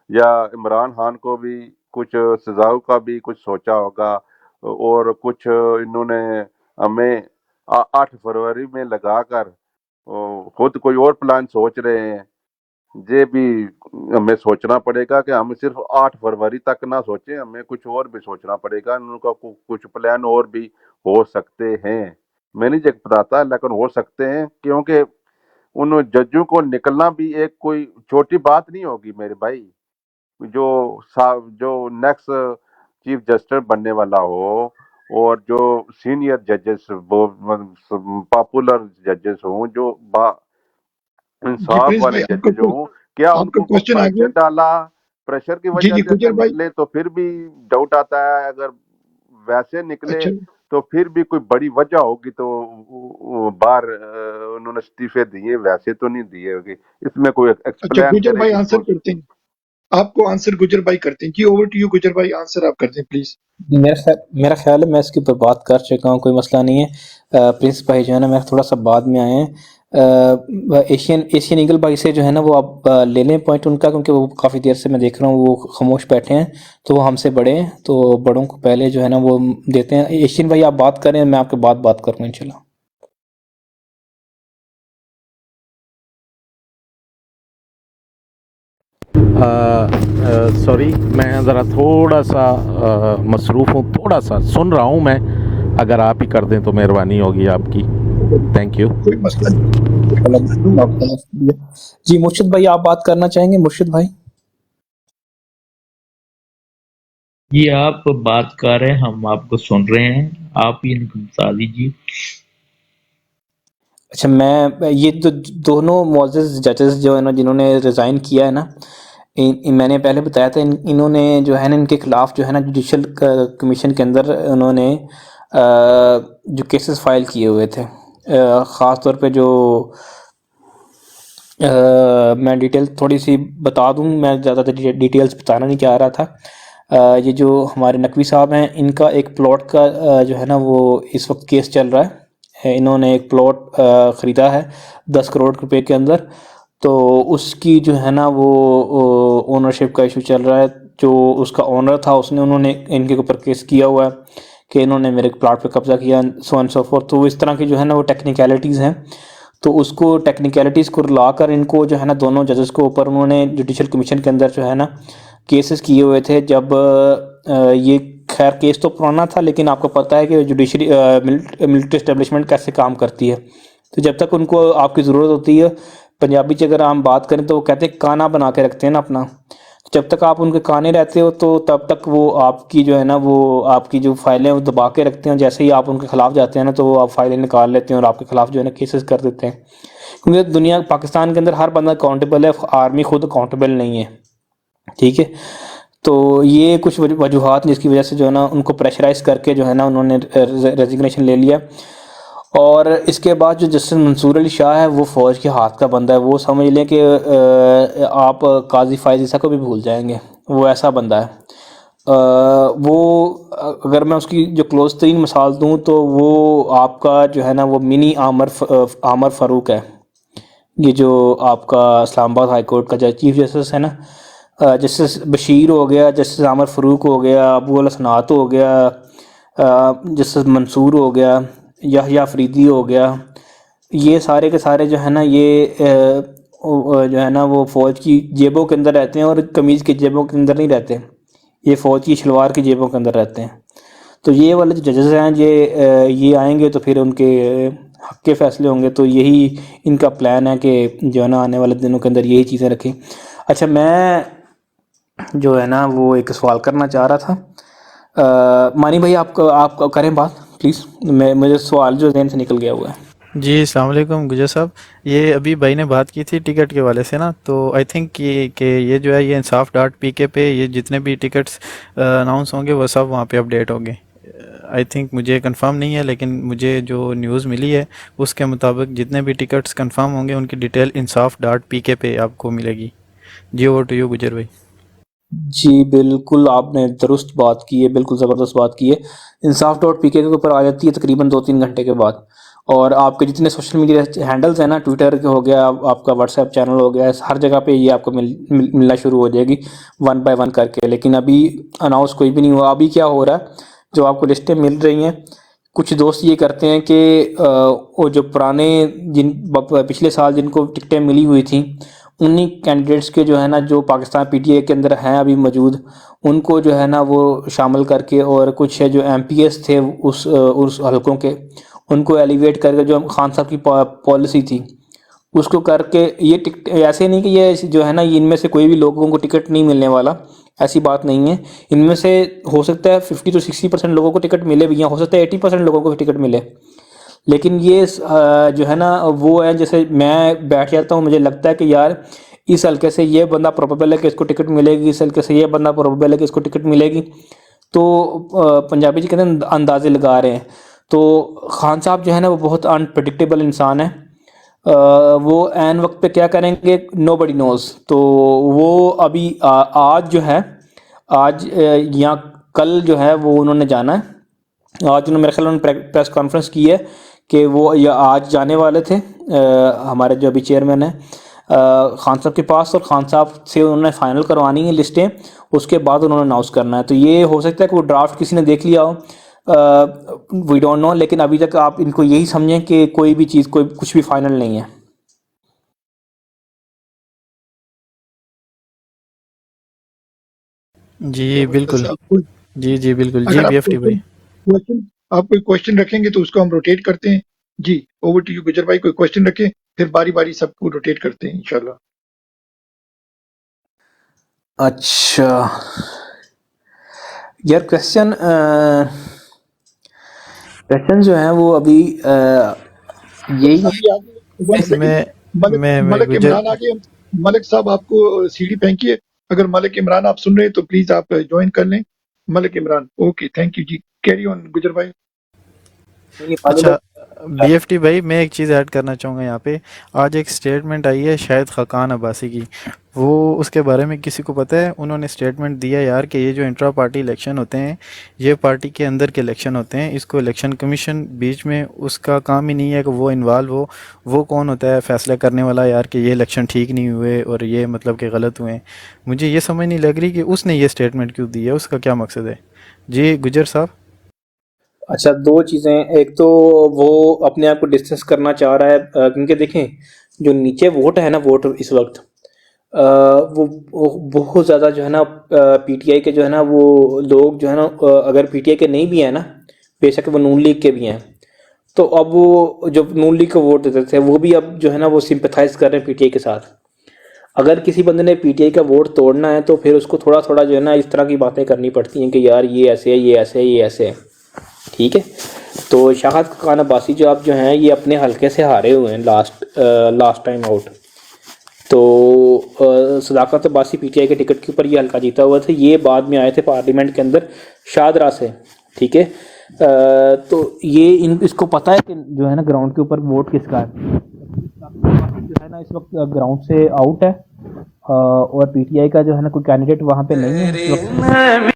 या इमरान खान को भी कुछ सजाओं का भी कुछ सोचा होगा, और कुछ इन्होंने हमें 8 फरवरी में लगाकर खुद कोई और प्लान सोच रहे हैं। ये भी हमें सोचना पड़ेगा कि हम सिर्फ 8 फरवरी तक ना सोचें, हमें कुछ और भी सोचना पड़ेगा। उनका कुछ प्लान और भी हो सकते हैं, मैं नहीं जग बताता लेकिन हो सकते हैं, क्योंकि उन जजों को निकलना भी एक कोई छोटी बात नहीं होगी मेरे भाई। जो नेक्स्ट चीफ जस्टिस बनने वाला हो, और जो सीनियर जजेस वो पॉपुलर जजेस हों, जो जी इंसाफ प्रिंस वाले भाई जजेस हों, क्या आपका उनको को क्वेश्चन आ प्रेशर गया। डाला, प्रेशर की जी वजह जी से अगर गुजर भाई, निकले तो फिर भी डाउट आता है। अगर वैसे निकले अच्छा तो फिर भी कोई बड़ी वजह होगी, तो बाहर उन्होंने इस्तीफे दिए, वैसे तो नहीं दिए होगी। इसमें कोई अच्छा एक्सप्लेन गुजर करे भाई आंसर जिसको। करते हैं, आपको आंसर गुजर भाई करते हैं। जी ओवर टू यू गुजर भाई, आंसर आप करते हैं प्लीज। मेरा ख्याल है मैं इसके ऊपर बात कर चुका हूँ, कोई मसला नहीं है। प्रिंस भाई जो है ना मैं थोड़ा सा बाद में आए हैं। एशियन एशियन ईगल भाई से जो है ना वो आप ले लें पॉइंट उनका, क्योंकि वो काफ़ी देर से मैं देख रहा हूँ वो खामोश बैठे हैं, तो वो हमसे बड़े हैं, तो बड़ों को पहले जो है ना वो देते हैं। एशियन भाई आप बात करें, मैं आपके बाद बात करूँगा इंशाल्लाह। सॉरी, मैं ज़रा थोड़ा सा मसरूफ़ हूँ, थोड़ा सा सुन रहा हूँ मैं। अगर आप ही कर दें तो मेहरबानी होगी आपकी। Thank you. कोई मसला नहीं। जी मुर्शिद भाई, आप बात करना चाहेंगे? मुर्शिद भाई जी, आप बात कर रहे हैं, हम आपको सुन रहे हैं, आप ही इनको बता दीजिए। अच्छा, मैं ये जो दोनों मुअज़्ज़ज़ जजेस जो है ना, जिन्होंने रिज़ाइन किया है ना, मैंने पहले बताया था, इन्होंने जो है ना, इनके खिलाफ जो है ना, जुडिशल कमीशन के अंदर उन्होंने जो केसेस फाइल किए हुए थे, ख़ास तौर पे जो मैं डिटेल थोड़ी सी बता दूं, मैं ज़्यादा डिटेल्स बताना नहीं चाह रहा था। ये जो हमारे नकवी साहब हैं, इनका एक प्लॉट का जो है ना, वो इस वक्त केस चल रहा है। इन्होंने एक प्लॉट ख़रीदा है 10 करोड़ रुपए के अंदर, तो उसकी जो है ना, वो ओनरशिप का इशू चल रहा है। जो उसका ओनर था, उन्होंने इनके ऊपर केस किया हुआ है कि इन्होंने मेरे प्लाट पे कब्जा किया, सो एंड सो फोर्थ। तो इस तरह की जो है ना, वो टेक्निकलिटीज़ हैं। तो उसको टेक्निकलिटीज़ को लाकर इनको जो है ना, दोनों जजेस को ऊपर उन्होंने जुडिशल कमीशन के अंदर जो है ना, केसेस किए हुए थे। जब ये खैर केस तो पुराना था, लेकिन आपको पता है कि जुडिशरी मिलिट्री इस्टेब्लिशमेंट कैसे काम करती है। तो जब तक उनको आपकी ज़रूरत होती है, पंजाबी च अगर हम बात करें तो वो कहते हैं काना बना के रखते हैं ना अपना। जब तक आप उनके काने रहते हो, तो तब तक वो आपकी जो है ना, वो आपकी जो फाइलें वो दबा के रखते हैं। जैसे ही आप उनके खिलाफ जाते हैं ना, तो वो आप फाइलें निकाल लेते हैं और आपके खिलाफ जो है ना, केसेस कर देते हैं। क्योंकि दुनिया पाकिस्तान के अंदर हर बंदा अकाउंटेबल है, आर्मी खुद अकाउंटेबल नहीं है, ठीक है। तो ये कुछ वजूहात जिसकी वजह से जो है ना, उनको प्रेशराइज करके जो है ना, उन्होंने रेजिग्नेशन ले लिया। और इसके बाद जो जस्टिस मंसूर अली शाह है, वो फ़ौज के हाथ का बंदा है। वो समझ लें कि आप काजी फायज ईसा को भी भूल जाएंगे, वो ऐसा बंदा है। वो अगर मैं उसकी जो क्लोज तरीन मिसाल दूँ, तो वो आपका जो है ना, वो मिनी आमर फ़ारूक है। ये जो आपका इस्लामाबाद हाई कोर्ट का जो चीफ जस्टिस है ना, जस्टिस बशीर हो गया, जस्टिस आमर फ़ारूक हो गया, अबू अल हसनात हो गया, जस्टिस मंसूर हो गया, याह्या अफरीदी हो गया। ये सारे के सारे जो है ना, ये जो है ना, वो फ़ौज की जेबों के अंदर रहते हैं, और कमीज़ की जेबों के अंदर नहीं रहते। ये फ़ौज की शलवार की जेबों के अंदर रहते हैं। तो ये वाले जो जजेस हैं, ये आएंगे तो फिर उनके हक़ के फ़ैसले होंगे। तो यही इनका प्लान है कि जो है ना, आने वाले दिनों के अंदर यही चीज़ें रखें। अच्छा, मैं जो है ना, वो एक सवाल करना चाह रहा था। मानी भाई, आप करें बात प्लीज़। मुझे सवाल जो ज़हन से निकल गया हुआ है। जी, अस्सलाम वालेकुम गुजर साहब। ये अभी भाई ने बात की थी टिकट के वाले से ना, तो आई थिंक कि ये जो है, ये इंसाफ डॉट पीके पे ये जितने भी टिकट्स अनाउंस होंगे वो सब वहाँ पे अपडेट होंगे। आई थिंक मुझे कंफर्म नहीं है, लेकिन मुझे जो न्यूज़ मिली है उसके मुताबिक जितने भी टिकट्स कंफर्म होंगे उनकी डिटेल इंसाफ डॉट पीके पे आपको मिलेगी। जी, ओवर टू यू गुजर भाई। जी, बिल्कुल आपने दुरुस्त बात की है, बिल्कुल ज़बरदस्त बात की है। इंसाफ डॉट पी के ऊपर आ जाती है तकरीबन 2-3 घंटे के बाद। और आपके जितने सोशल मीडिया हैंडल्स हैं ना, ट्विटर के हो गया, आपका व्हाट्सएप चैनल हो गया, हर जगह पे ये आपको मिलना शुरू हो जाएगी, वन बाय वन करके। लेकिन अभी अनाउंस कोई भी नहीं हुआ। अभी क्या हो रहा है, जो आपको लिस्टें मिल रही हैं, कुछ दोस्त ये करते हैं कि वो जो पुराने पिछले साल जिनको टिकटें मिली हुई थी, उन्हीं कैंडिडेट्स के जो है ना, जो पाकिस्तान पीटीए के अंदर हैं अभी मौजूद, उनको जो है ना, वो शामिल करके, और कुछ जो एमपीएस थे उस हलकों के, उनको एलिवेट करके, जो खान साहब की पॉलिसी थी उसको करके, ये टिकट ऐसे नहीं कि ये जो है ना, ये इनमें से कोई भी लोगों को टिकट नहीं मिलने वाला, ऐसी बात नहीं है। इनमें से हो सकता है 50 to 60% लोगों को टिकट मिले भी, या हो सकता है 80% लोगों को भी टिकट मिले। लेकिन ये जो है ना, वो है, जैसे मैं बैठ जाता हूँ, मुझे लगता है कि यार इस हल्के से ये बंदा प्रोबेबल है कि इसको टिकट मिलेगी, इस हल्के से ये बंदा प्रोबेबल है कि इसको टिकट मिलेगी। तो पंजाबी जी कहते हैं अंदाजे लगा रहे हैं। तो खान साहब जो है ना, वो बहुत अनप्रडिक्टेबल इंसान है। वो ऐन वक्त पे क्या करेंगे, नो बडी नोज। तो वो अभी आज जो है, आज या कल जो है, वो उन्होंने जाना है। आज उन्होंने, मेरे ख्याल उन्होंने प्रेस कॉन्फ्रेंस की है कि वो या आज जाने वाले थे, हमारे जो अभी चेयरमैन हैं खान साहब के पास, और खान साहब से उन्होंने फाइनल करवानी है लिस्टें, उसके बाद उन्होंने अनाउंस करना है। तो ये हो सकता है कि वो ड्राफ्ट किसी ने देख लिया हो, वी डोंट नो। लेकिन अभी तक आप इनको यही समझें कि कोई भी चीज़, कोई कुछ भी फाइनल नहीं है। जी बिल्कुल। आपको जी बिल्कुल। जी अगर आप बीएफटी भाई। क्वेश्चन आप कोई क्वेश्चन रखेंगे तो उसको हम रोटेट करते हैं। जी, ओवर टू यू गुजर भाई, कोई क्वेश्चन रखें, फिर बारी बारी सबको रोटेट करते हैं इंशाल्लाह। अच्छा यार, क्वेश्चन जो है वो अभी यही है। अभी आगे वन सेकंड, मैं मलिक मैं मलिक गुजर इमरान आ गए। मलिक साहब आपको सीढ़ी फेंकी है, अगर मलिक इमरान आप सुन रहे हैं तो प्लीज आप ज्वाइन कर लें। Malik Imran, okay, thank you जी, कैरी ऑन गुजर भाई। नहीं, बाद में अच्छा बीएफटी भाई, मैं एक चीज़ ऐड करना चाहूँगा यहाँ पे। आज एक स्टेटमेंट आई है शायद ख़ाकान अब्बासी की, वो उसके बारे में किसी को पता है? उन्होंने स्टेटमेंट दिया यार कि ये जो इंट्रा पार्टी इलेक्शन होते हैं, ये पार्टी के अंदर के इलेक्शन होते हैं, इसको इलेक्शन कमीशन बीच में उसका काम ही नहीं है कि वो इन्वॉल्व हो। वो कौन होता है फैसला करने वाला यार कि ये इलेक्शन ठीक नहीं हुए और ये मतलब कि गलत हुए? मुझे ये समझ नहीं लग रही कि उसने ये स्टेटमेंट क्यों दी है, उसका क्या मकसद है? जी गुजर साहब। अच्छा, दो चीज़ें। एक तो वो अपने आप को डिस्टेंस करना चाह रहा है, क्योंकि देखें जो नीचे वोट है ना, वोट इस वक्त वो बहुत ज़्यादा जो है ना, पीटीआई के जो है ना वो लोग जो है ना, अगर पीटीआई के नहीं भी हैं ना, बेशक वो नून लीग के भी हैं, तो अब वो जो नून लीग को वोट देते थे वो भी अब जो है ना वो सिंपथाइज कर रहे हैं पीटीआई के साथ। अगर किसी बंदे ने पीटीआई का वोट तोड़ना है तो फिर उसको थोड़ा थोड़ा जो है ना इस तरह की बातें करनी पड़ती हैं कि यार ये ऐसे है, ये ऐसे है, ये ऐसे है। ठीक है, तो शाहद खान अब्बासी जो आप जो हैं ये अपने हलके से हारे हुए हैं लास्ट टाइम आउट। तो सदाकत अब्बासी पीटीआई के टिकट के ऊपर ये हल्का जीता हुआ था, ये बाद में आए थे पार्लियामेंट के अंदर शाहदरा से। ठीक है, तो ये इसको पता है कि जो है ना ग्राउंड के ऊपर वोट किसका है। जो है ना इस वक्त ग्राउंड से आउट है, और पीटीआई का जो है ना कोई कैंडिडेट वहाँ पे नहीं है इस वक्त।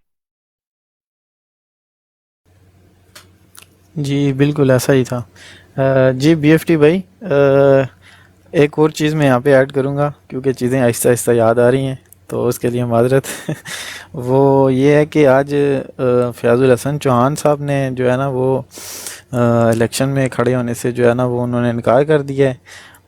जी बिल्कुल ऐसा ही था। जी बीएफटी भाई, एक और चीज़ मैं यहाँ पे ऐड करूँगा क्योंकि चीज़ें आहिस्ता आहिस्ता याद आ रही हैं, तो उसके लिए माजरत। वो ये है कि आज फ़याज़ुल हसन चौहान साहब ने जो है ना वो इलेक्शन में खड़े होने से जो है ना वो उन्होंने इनकार कर दिया है,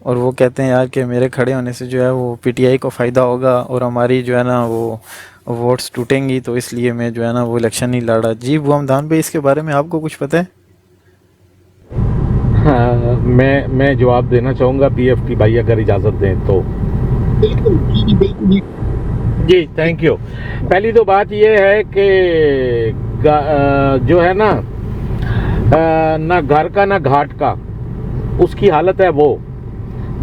और वो कहते हैं यार कि मेरे खड़े होने से जो है वो पीटीआई को फ़ायदा होगा और हमारी जो है ना वो वोट्स टूटेंगी, तो इसलिए मैं जो है ना वो इलेक्शन नहीं लड़ा। जी बुआमदान भाई, इसके बारे में आपको कुछ पता है? हाँ, मैं जवाब देना चाहूँगा बीएफटी भाई अगर इजाज़त दें तो। बिल्कुल जी, बिल्कुल जी। जी थैंक यू। पहली तो बात ये है कि जो है ना ना घर का ना घाट का उसकी हालत है वो।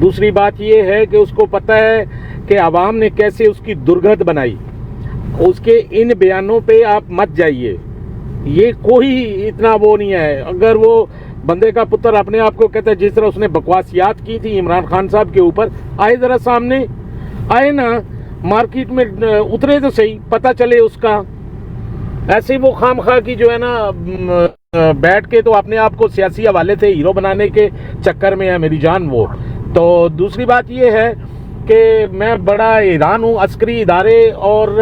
दूसरी बात ये है कि उसको पता है कि आवाम ने कैसे उसकी दुर्गत बनाई। उसके इन बयानों पे आप मत जाइए, ये कोई इतना वो नहीं है। अगर वो बंदे का पुत्र अपने आप को कहता है, जिस तरह उसने बकवासियात की थी इमरान खान साहब के ऊपर, आए जरा सामने आए ना, मार्केट में उतरे तो सही, पता चले उसका। ऐसे वो खाम खा की जो है ना बैठ के तो अपने आप को सियासी हवाले से हीरो बनाने के चक्कर में है मेरी जान वो। तो दूसरी बात ये है कि मैं बड़ा हैरान हूँ अस्करी इदारे और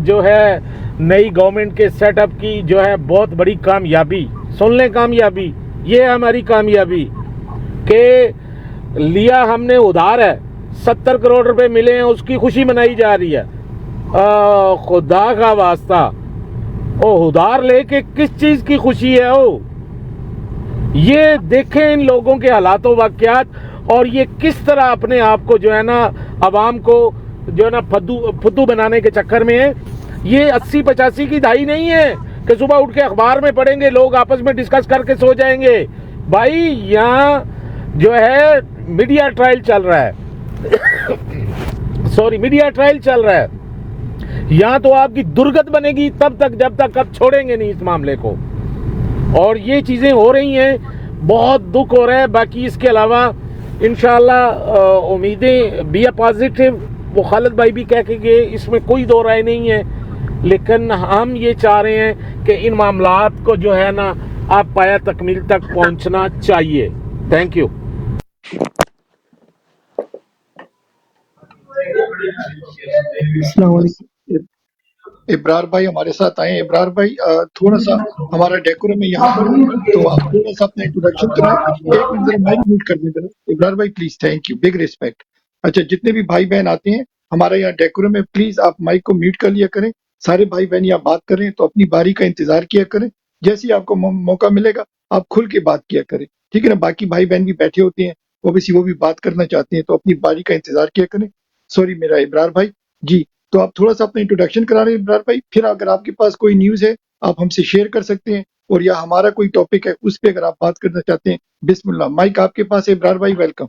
जो है नई गवर्नमेंट के सेटअप की जो है बहुत बड़ी कामयाबी। सुन लें कामयाबी, ये है हमारी कामयाबी कि लिया हमने उधार है, 70 करोड़ रुपए मिले हैं, उसकी खुशी मनाई जा रही है। खुदा का वास्ता, ओ उधार लेके किस चीज की खुशी है? ओ ये देखें इन लोगों के हालातों वाकयात, और ये किस तरह अपने आप को जो है ना अवाम को जो है ना फुद्दू बनाने के चक्कर में है। ये 80-85 की दहाई नहीं है कि सुबह उठ के अखबार में पढ़ेंगे, लोग आपस में डिस्कस करके सो जाएंगे। भाई यहाँ जो है मीडिया ट्रायल चल रहा है सॉरी, मीडिया ट्रायल चल रहा है। यहाँ तो आपकी दुर्गत बनेगी तब तक जब तक आप छोड़ेंगे नहीं इस मामले को। और ये चीज़ें हो रही हैं, बहुत दुख हो रहा है। बाकी इसके अलावा इंशाल्लाह उम्मीदें बी ए पॉजिटिव, वो खालिद भाई भी कह के गए, इसमें कोई दो राय नहीं है। लेकिन हम ये चाह रहे हैं कि इन मामलात को जो है ना आप पाया तकमील तक पहुंचना चाहिए। Thank you. अस्सलाम वालेकुम। इब्रार भाई हमारे साथ आए। इब्रार भाई थोड़ा सा हमारा डेकोरम है यहाँ पर, तो आप थोड़ा सा अपना इंट्रोडक्शन कराएं। एक मिनट जरा माइक म्यूट कर दें जरा इब्रार भाई, please, thank you, big respect. अच्छा, जितने भी भाई बहन आते हैं, हमारा यहाँ डेकोरम है, प्लीज आप माइक को म्यूट कर लिया करें सारे भाई बहन यहाँ बात करें तो अपनी बारी का इंतजार किया करें। जैसे ही आपको मौका मिलेगा आप खुल के बात किया करें, ठीक है ना। बाकी भाई बहन भी बैठे होते हैं, वो भी बात करना चाहते हैं, तो अपनी बारी का इंतजार किया करें। सॉरी मेरा इब्रार भाई जी। तो आप थोड़ा सा अपना इंट्रोडक्शन करा रहे हैं इब्रार भाई, फिर अगर आपके पास कोई न्यूज़ है आप हमसे शेयर कर सकते हैं, और या हमारा कोई टॉपिक है उस पर अगर आप बात करना चाहते हैं, बिस्मिल्लाह माइक आपके पास है इब्रार भाई, वेलकम।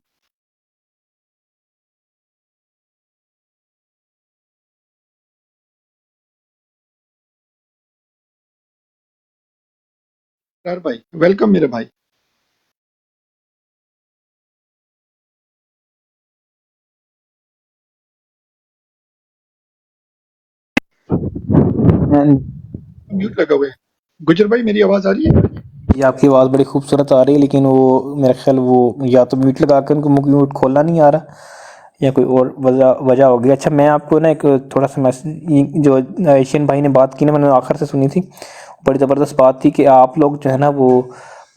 इब्रार भाई वेलकम मेरे भाई। म्यूट लगा हुआ है। गुजर भाई मेरी आवाज आ रही है? ये आपकी आवाज़ बड़ी खूबसूरत आ रही है, लेकिन वो मेरा ख्याल वो या तो म्यूट लगा कर उनको म्यूट खोलना नहीं आ रहा, या कोई और वजह वजह होगी। अच्छा, मैं आपको ना एक थोड़ा सा मैसेज, जो एशियन भाई ने बात की ना, मैंने आखिर से सुनी थी, बड़ी ज़बरदस्त बात थी कि आप लोग जो है ना वो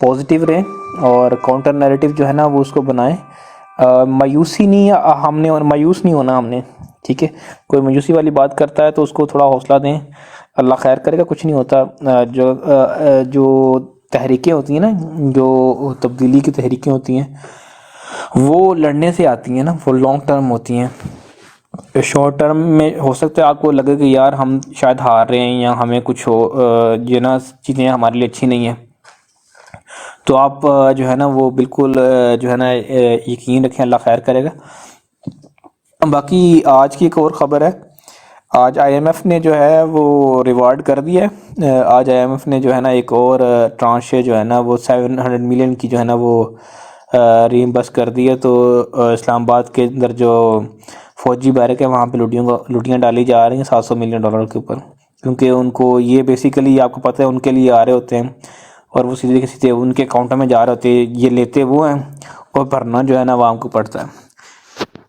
पॉजिटिव रहें और काउंटर नैरेटिव जो है ना वो उसको बनाएं। मायूसी नहीं, हमने और मायूस नहीं होना हमने, ठीक है। कोई मायूसी वाली बात करता है तो उसको थोड़ा हौसला दें, अल्लाह खैर करेगा, कुछ नहीं होता। जो तहरीकें होती हैं ना, जो तब्दीली की तहरीकें होती हैं, वो लड़ने से आती हैं ना, वो लॉन्ग टर्म होती हैं। शॉर्ट टर्म में हो सकता है आपको लगे कि यार हम शायद हार रहे हैं या हमें कुछ हो, ये ना चीज़ें हमारे लिए अच्छी नहीं है, तो आप जो है ना वो बिल्कुल जो है ना यकीन रखें, अल्लाह खैर करेगा। बाकी आज की एक और ख़बर है, आज आईएमएफ ने जो है वो रिवार्ड कर दिया है। आज आईएमएफ ने जो है ना एक और ट्रांश जो है ना वो 700 मिलियन की जो है ना वो रीइंबर्स कर दी है। तो इस्लामाबाद के अंदर जो फौजी बैरक है वहाँ पे लुटियाँ डाली जा रही हैं $700 मिलियन के ऊपर, क्योंकि उनको ये बेसिकली आपको पता है उनके लिए आ रहे होते हैं और वो सीधे के सीधे उनके अकाउंट में जा रहे होते हैं, ये लेते वो हैं और भरना जो है ना आवाम को पड़ता है।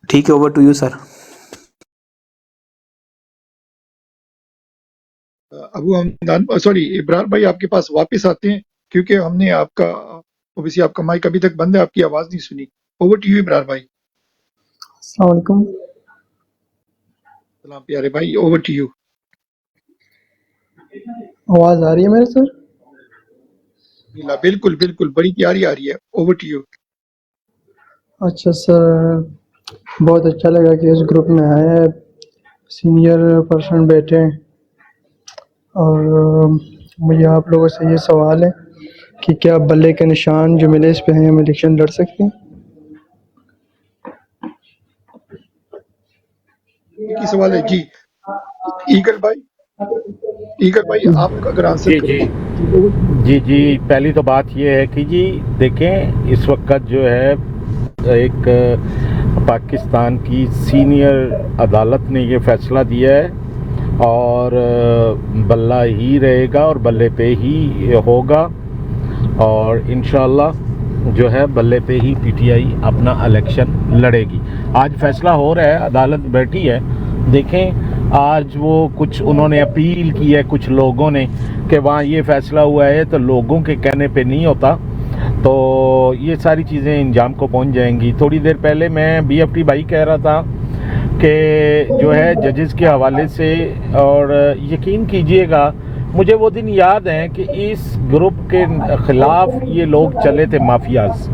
ठीक है, over to you sir. Abu Hamdan sorry Ibrar भाई आपके पास वापस आते हैं, क्योंकि हमने आपका ओबीसी आपका माइक अभी तक बंद है, आपकी आवाज नहीं सुनी। ओवर टू यू इब्रार भाई। अस्सलाम वालेकुम। सलाम प्यारे भाई, ओवर टू यू। आवाज आ रही है मेरे सर? बिल्कुल बिल्कुल बड़ी प्यारी आ रही है, ओवर टू यू। अच्छा सर, बहुत अच्छा लगा कि इस ग्रुप में आए, सीनियर पर्सन बैठे हैं। और मुझे आप लोगों से ये सवाल है कि क्या बल्ले के निशान जो मिले इस पे हैं, हम इलेक्शन लड़ सकते हैं? की सवाल है जी। ईगल भाई आप अगर आंसर जी जी करें। जी जी, पहली तो बात ये है कि जी देखें, इस वक्त जो है एक पाकिस्तान की सीनियर अदालत ने ये फैसला दिया है और बल्ला ही रहेगा और बल्ले पे ही होगा, और इंशाल्लाह जो है बल्ले पे ही पीटीआई अपना इलेक्शन लड़ेगी। आज फैसला हो रहा है, अदालत बैठी है, देखें। आज वो कुछ उन्होंने अपील की है कुछ लोगों ने कि वहाँ ये फैसला हुआ है, तो लोगों के कहने पे नहीं होता, तो ये सारी चीज़ें इंजाम को पहुँच जाएंगी। थोड़ी देर पहले मैं बीएफटी भाई कह रहा था कि जो है जजेस के हवाले से, और यकीन कीजिएगा मुझे वो दिन याद है कि इस ग्रुप के ख़िलाफ़ ये लोग चले थे माफियाज,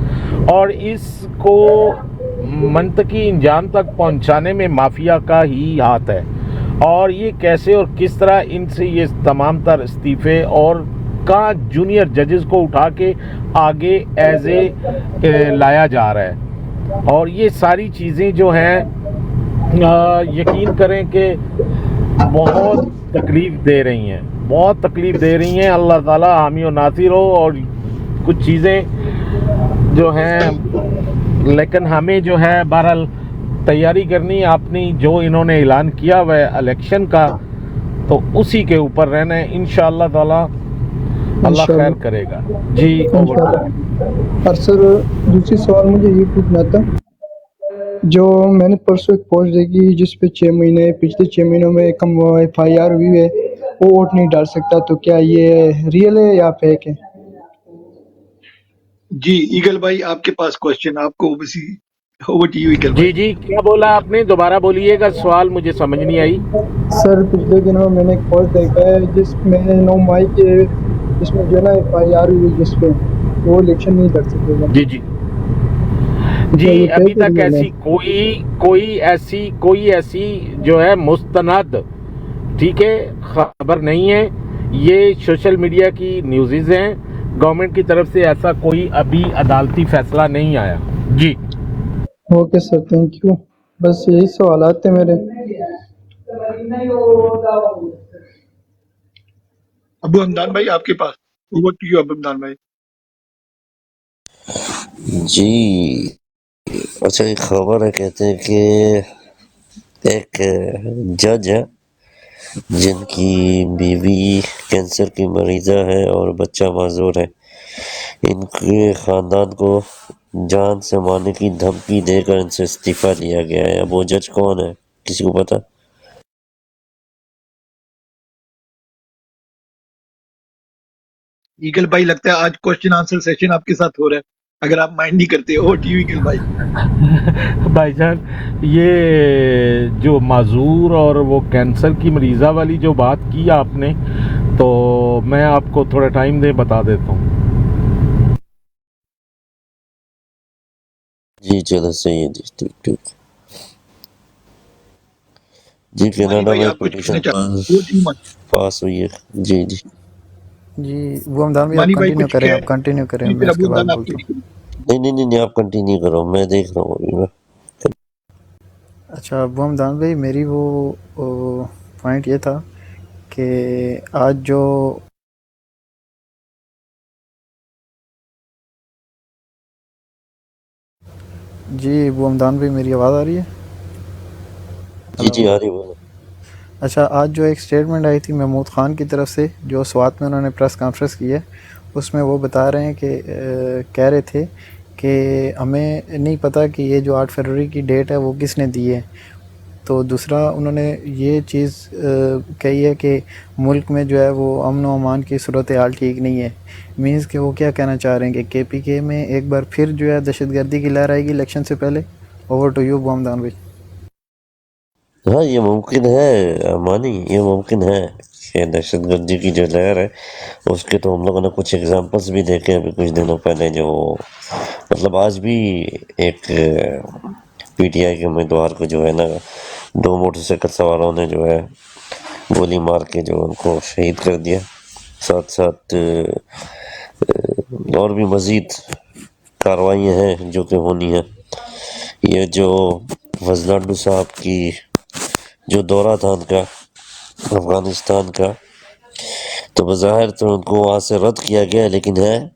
और इसको मंतकी इंजाम तक पहुंचाने में माफिया का ही हाथ है। और ये कैसे और किस तरह इनसे ये तमाम तर इस्तीफ़े और का जूनियर जजेस को उठा के आगे एज ए लाया जा रहा है, और ये सारी चीज़ें जो हैं यकीन करें कि बहुत तकलीफ़ दे रही हैं, बहुत तकलीफ़ दे रही हैं। अल्लाह ताला हामी और नासिर हो। और कुछ चीज़ें जो हैं, लेकिन हमें जो है बहरहाल तैयारी करनी है अपनी, जो इन्होंने ऐलान किया हुआ है इलेक्शन का, तो उसी के ऊपर रहना है। इंशाअल्लाह ताला अल्लाह खैर करेगा जी। और सर दूसरी सवाल मुझे ये पूछना था, जो मैंने परसों एक पोस्ट देखी जिस पे पिछले 6 महीनों में कम FIR हुई है, वो वोट नहीं डाल सकता, तो क्या ये रियल है या फेक है? जी ईगल भाई आपके पास क्वेश्चन, आपको ओबीसी ओवर टू यू इकल जी भाई। जी, क्या बोला आपने? दोबारा बोलिएगा, सवाल मुझे समझ नहीं आई। सर पिछले दिनों मैंने एक पोस्ट देखा है जिसमें 9 मई के जिसमें जो है ना FIR हुई जिस पे वो इलेक्शन नहीं लड़ सकेगा। जी जी जी, क्या ये अभी तय कर तक लिया ऐसी कोई ऐसी जो है मुस्तनद, ठीक है, खबर नहीं है। ये सोशल मीडिया की न्यूज़ हैं। गवर्नमेंट की तरफ से ऐसा कोई अभी अदालती फैसला नहीं आया। जी ओके सर, थैंक यू। बस यही सवाल थे मेरे। अबू हमदान भाई आपके पास, over to you Abu Hamdan भाई। जी अच्छा, एक खबर है, कहते हैं कि एक जज है जिनकी बीवी कैंसर की मरीजा है और बच्चा माजूर है। इनके खानदान को जान से मारने की धमकी देकर इनसे इस्तीफा लिया गया है। अब वो जज कौन है, किसी को पता? ईगल भाई लगता है आज क्वेश्चन आंसर सेशन आपके साथ हो रहा है, अगर आप माइंड नहीं करते। ओवर टू यू ईगल भाई। भाईजान, ये जो माजूर और वो कैंसर की मरीज़ा वाली जो बात की आपने, तो मैं आपको थोड़ा टाइम दे बता देता हूँ। जी चलो, सही है जी, ठीक ठीक। जी मानी कनाडा भाई में आप कुछ कहना पिटीशन चाहते हैं? ओवर टू यू पास हुई है। जी जी जी वो हमदान भाई, आप मानी भाई कंटिन्यू कुछ करें, कह आप कंटिन्यू करें, जी, मैं फिर उसके अबू बाद हमदान बोलता आपके हूँ। लिए। नहीं, आप कंटिन्यू करो, मैं देख रहा हूँ अभी। मैं अच्छा वो हमदान भाई, मेरी वो पॉइंट ये था कि आज जो जी वो हमदान भाई, मेरी आवाज़ आ रही है? जी हेलो। आ रही बोलो। अच्छा, आज जो एक स्टेटमेंट आई थी महमूद ख़ान की तरफ से, जो स्वात में उन्होंने प्रेस कॉन्फ्रेंस की है, उसमें वो बता रहे हैं कि कह रहे थे कि हमें नहीं पता कि ये जो 8 फरवरी की डेट है वो किसने दी है। तो दूसरा उन्होंने ये चीज़ कही है कि मुल्क में जो है वो अमन व अमान की सूरत हाल ठीक नहीं है। मीन्स कि वो क्या कहना चाह रहे हैं कि KPK में एक बार फिर जो है दहशतगर्दी की लहर आएगी इलेक्शन से पहले। ओवर टू यू बुआमदान भाई। हाँ, ये मुमकिन है मानी, ये मुमकिन है कि दहशतगर्दी की जो लहर है उसके तो हम लोगों ने कुछ एग्जांपल्स भी देखे अभी कुछ दिनों पहले। जो मतलब आज भी एक PTI के उम्मीदवार को जो है ना, 2 मोटरसाइकिल सवारों ने जो है गोली मार के जो उनको शहीद कर दिया। साथ साथ और भी मज़ीद कार्रवाइयाँ हैं जो कि होनी है। ये जो फजलाडू साहब की जो दौरा था उनका अफगानिस्तान का, तो बज़ाहिर तो उनको वहाँ से रद्द किया गया, लेकिन है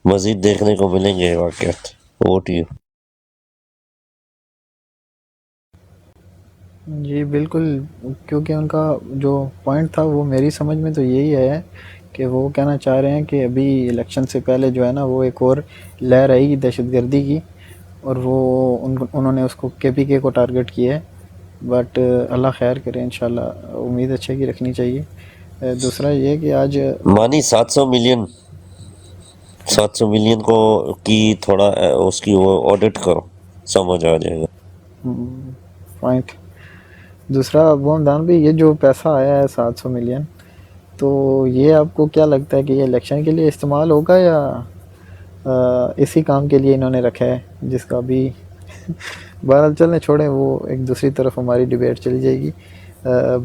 मज़ीद देखने को मिलेंगे वाक़यात। Over to you. जी बिल्कुल, क्योंकि उनका जो पॉइंट था वो मेरी समझ में तो यही है कि वो कहना चाह रहे हैं कि अभी इलेक्शन से पहले जो है ना वो एक और लहर आएगी दहशतगर्दी की, और वो उन्होंने उसको KPK को टारगेट किया है। बट अल्लाह खैर करे, इंशाल्लाह उम्मीद अच्छे की रखनी चाहिए। दूसरा ये कि आज मानी 700 मिलियन को की थोड़ा उसकी वो ऑडिट करो, समझ आ जाएगा। पॉइंट दूसरा वो दान भी, ये जो पैसा आया है 700 मिलियन, तो ये आपको क्या लगता है कि ये इलेक्शन के लिए इस्तेमाल होगा या इसी काम के लिए इन्होंने रखा है, जिसका भी बहरहाल चलने छोड़ें, वो एक दूसरी तरफ हमारी डिबेट चली जाएगी।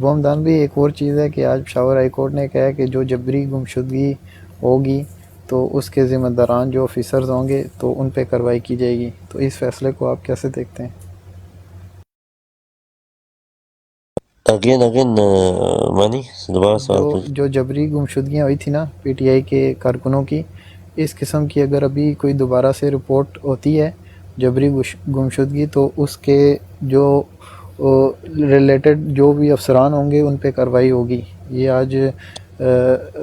बोमदान भी एक और चीज़ है कि आज पेशावर हाई कोर्ट ने कहा है कि जो जबरी गुमशुदगी होगी तो उसके ज़िम्मेदारान जो ऑफिसर्स होंगे तो उन पे कार्रवाई की जाएगी। तो इस फैसले को आप कैसे देखते हैं? अगेन मानी दोबारा सवाल जो पूछ। जो जबरी गुमशुदगियाँ हुई थी ना PTI के कारकुनों की, इस किस्म की अगर अभी कोई दोबारा से रिपोर्ट होती है जबरी गुमशुदगी, तो उसके जो रिलेटेड जो भी अफसरान होंगे उन पे कार्रवाई होगी। ये आज जो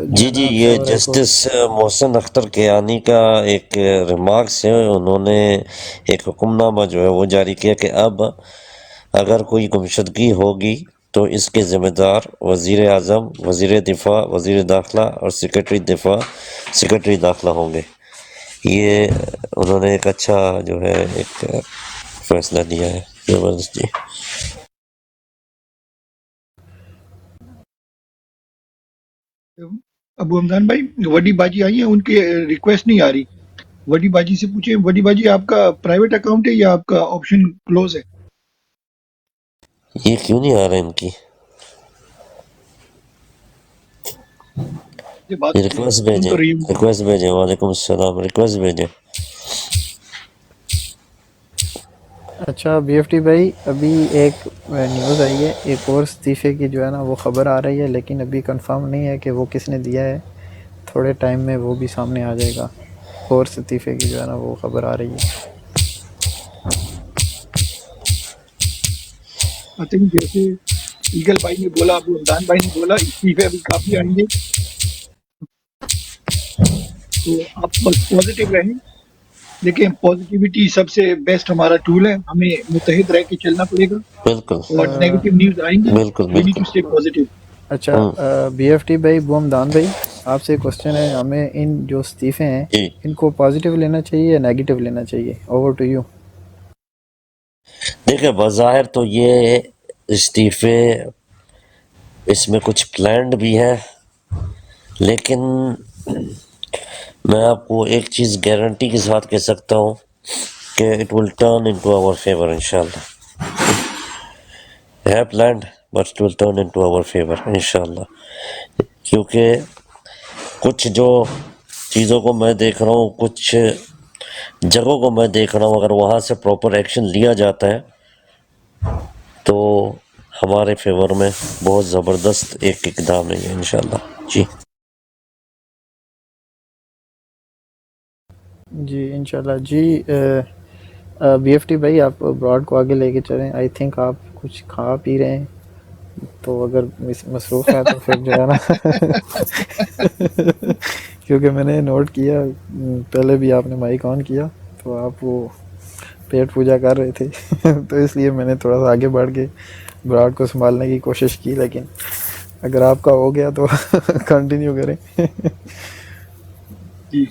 जी है जी, ना ये Peshawar high court. Justice Mohsin Akhtar Kiyani का एक रिमार्क्स है। उन्होंने एक हुक्मनामा जो है वो जारी किया कि अब अगर कोई गुमशुदगी होगी तो इसके ज़िम्मेदार वज़ीर आज़म, वज़ीर दिफा, वज़ीर दाखिला और सेक्रेटरी दिफा, सेक्रेटरी दाखिला होंगे। ये उन्होंने एक अच्छा जो है एक फैसला लिया है। जबरदस्त जी। अबू हमदान भाई, वडी बाजी आई है, उनकी रिक्वेस्ट नहीं आ रही। वडी बाजी से पूछे, वडी बाजी आपका प्राइवेट अकाउंट है या आपका ऑप्शन क्लोज है? ये क्यों नहीं आ रहा इनकी? ये बात ये रिक्वेस्ट भेजें, उनको रहीम रिक्वेस्ट भेजें। वालेकुम अस्सलाम, रिक्वेस्ट भेजें। अच्छा BFT भाई, अभी एक न्यूज़ आई है, एक और इस्तीफ़े की जो है ना वो ख़बर आ रही है, लेकिन अभी कंफर्म नहीं है कि वो किसने दिया है। थोड़े टाइम में वो भी सामने आ जाएगा। और इस्तीफ़े की जो है ना वो ख़बर आ रही है। आई थिंक जैसे ईगल भाई ने बोला, अबू हमदान भाई ने बोला, इस्तीफे अभी काफी आएंगे, तो आप बस पॉजिटिव रहें। देखिए, पॉजिटिविटी सबसे बेस्ट हमारा टूल है, हमें मुतहिद रह के चलना पड़ेगा। बिल्कुल और नेगेटिव न्यूज आएंगे, बिल्कुल वी नीड टू बिल्कुल। Stay positive. अच्छा BFT भाई, बुमदान भाई, आपसे एक क्वेश्चन है। हमें इन जो इस्तीफ़े हैं जी इनको पॉजिटिव लेना चाहिए या नेगेटिव लेना चाहिए? Over to you. देखिए, बज़ाहिर तो ये इस्तीफे इसमें कुछ प्लान्ड भी है, लेकिन मैं आपको एक चीज़ गारंटी के साथ कह सकता हूँ कि it will turn into our favour इंशाल्लाह। है planned but it will turn into our favour इंशाल्लाह। क्योंकि कुछ जो चीज़ों को मैं देख रहा हूँ, कुछ जगहों को मैं देख रहा हूँ, अगर वहाँ से प्रॉपर एक्शन लिया जाता है तो हमारे फेवर में बहुत ज़बरदस्त एक इक़दाम है ये इंशाल्लाह जी। जी इंशाल्लाह जी। BFT भाई, आप ब्रॉड को आगे लेके चलें। आई थिंक आप कुछ खा पी रहे हैं, तो अगर मसरूफ़ है तो फिर जो है ना क्योंकि मैंने नोट किया, पहले भी आपने माइक ऑन किया तो आप वो पेट पूजा कर रहे थे तो इसलिए मैंने थोड़ा सा आगे बढ़ के ब्रॉड को संभालने की कोशिश की, लेकिन अगर आपका हो गया तो कंटिन्यू करें। जी,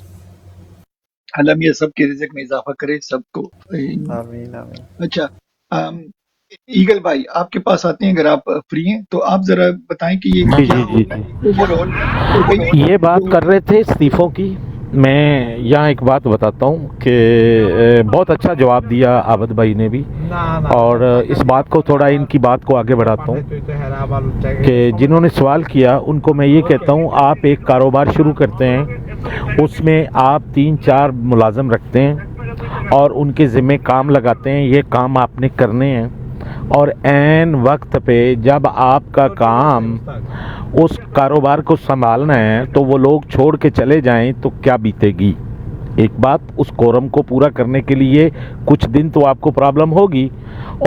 अल्लाह मियां सबके रिज़्क़ में इजाफा करे सबको। आमीन आमीन। अच्छा, ईगल भाई आपके पास आते हैं, अगर आप फ्री हैं तो आप जरा बताएं कि ये जी क्या जी जी जी। ओवरऑल हो गई ये बात जो कर रहे थे इस्तीफ़ों की। मैं यहाँ एक बात बताता हूँ कि बहुत अच्छा जवाब दिया आबद भाई ने भी, और इस बात को थोड़ा इनकी बात को आगे बढ़ाता हूँ कि जिन्होंने सवाल किया उनको मैं ये कहता हूँ, आप एक कारोबार शुरू करते हैं, उसमें आप 3-4 मुलाज़िम रखते हैं और उनके ज़िम्मे काम लगाते हैं, ये काम आपने करने हैं, और ऐन वक्त पे जब आपका काम उस कारोबार को संभालना है तो वो लोग छोड़ के चले जाएं तो क्या बीतेगी। एक बात, उस कोरम को पूरा करने के लिए कुछ दिन तो आपको प्रॉब्लम होगी,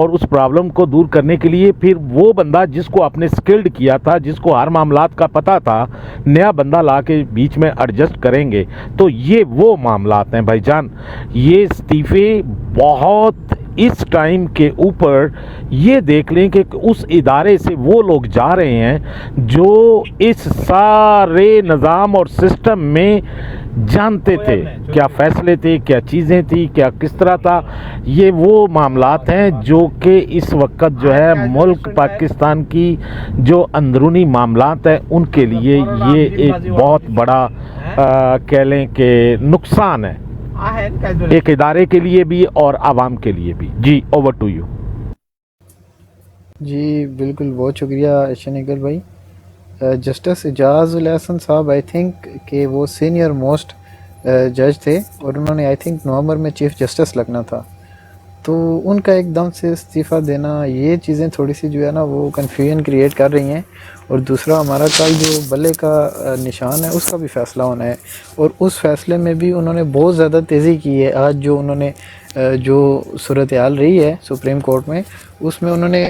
और उस प्रॉब्लम को दूर करने के लिए फिर वो बंदा जिसको आपने स्किल्ड किया था, जिसको हर मामलात का पता था, नया बंदा ला के बीच में एडजस्ट करेंगे। तो ये वो मामलात हैं भाईजान। ये इस्तीफ़े बहुत इस टाइम के ऊपर ये देख लें कि उस इदारे से वो लोग जा रहे हैं जो इस सारे निज़ाम और सिस्टम में जानते थे क्या फ़ैसले थे, क्या चीज़ें थी, क्या किस तरह था। ये वो मामलात हैं जो कि इस वक्त जो है मुल्क पाकिस्तान की जो अंदरूनी मामलात हैं उनके लिए ये एक बहुत बड़ा कह लें कि नुकसान है, एक इदारे के लिए भी और आवाम के लिए भी। जी, ओवर टू यू। जी बिल्कुल, बहुत शुक्रिया शनिकल भाई। जस्टिस एजाज उल एहसन साहब, आई थिंक कि वो सीनियर मोस्ट जज थे और उन्होंने आई थिंक नवंबर में चीफ जस्टिस लगना था, तो उनका एकदम से इस्तीफ़ा देना, ये चीज़ें थोड़ी सी जो है ना वो कन्फ्यूजन क्रिएट कर रही हैं। और दूसरा, हमारा कल जो बल्ले का निशान है उसका भी फ़ैसला होना है, और उस फ़ैसले में भी उन्होंने बहुत ज़्यादा तेज़ी की है। आज जो उन्होंने जो सूरत हाल रही है सुप्रीम कोर्ट में, उसमें उन्होंने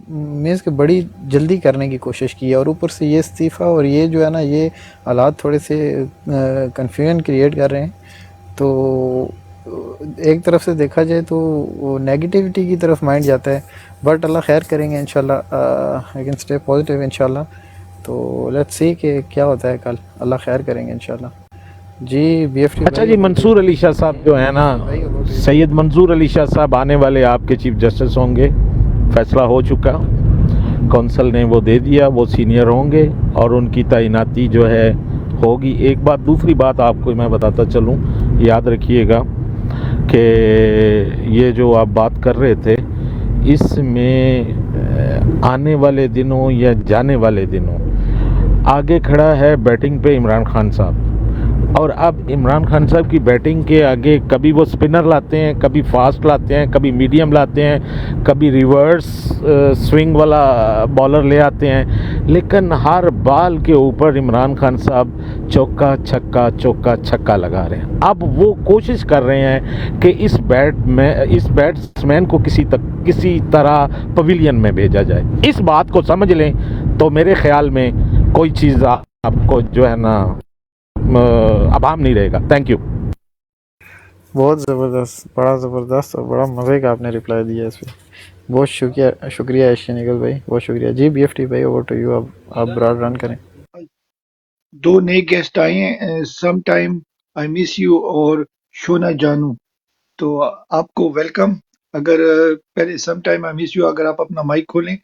मीन्स के बड़ी जल्दी करने की कोशिश की है, और ऊपर से ये इस्तीफ़ा और ये जो है ना ये हालात थोड़े से कन्फ्यूजन क्रिएट कर रहे हैं। तो एक तरफ से देखा जाए तो वो नेगेटिविटी की तरफ माइंड जाता है, बट अल्लाह खैर करेंगे इंशाल्लाह। आई कैन स्टे पॉजिटिव इंशाल्लाह। तो लेट्स सी कि क्या होता है कल, अल्लाह खैर करेंगे इंशाल्लाह। जी बीएफटी अच्छा भाई जी, मंसूर अली शाह साहब जो है ना, सैयद मंसूर अली शाह साहब आने वाले आपके चीफ जस्टिस होंगे। फैसला हो चुका, कौंसल ने वो दे दिया, वो सीनियर होंगे और उनकी तैनाती जो है होगी। एक बात, दूसरी बात आपको मैं बताता चलूँ, याद रखिएगा कि ये जो आप बात कर रहे थे, इसमें आने वाले दिनों या जाने वाले दिनों आगे खड़ा है बैटिंग पे इमरान खान साहब। और अब इमरान खान साहब की बैटिंग के आगे कभी वो स्पिनर लाते हैं, कभी फास्ट लाते हैं, कभी मीडियम लाते हैं, कभी रिवर्स स्विंग वाला बॉलर ले आते हैं, लेकिन हर बॉल के ऊपर इमरान खान साहब चौका छक्का लगा रहे हैं। अब वो कोशिश कर रहे हैं कि इस बैट्समैन को किसी तरह पवेलियन में भेजा जाए। इस बात को समझ लें तो मेरे ख्याल में कोई चीज़ आपको जो है ना अभाव नहीं रहेगा। Thank you. बहुत ज़बरदस्त, बड़ा ज़बरदस्त और बड़ा मज़े का आपने रिप्लाई दिया इस पर। बहुत शुक्रिया एशियन ईगल भाई, बहुत शुक्रिया। जी बीएफटी भाई ओवर टू यू, आप ब्रॉड रन करें। 2 नए गेस्ट आए हैं, some time I miss you और शोना जानू, तो आपको वेलकम। अगर पहले some time I miss you, अगर आप अपना माइक खोलें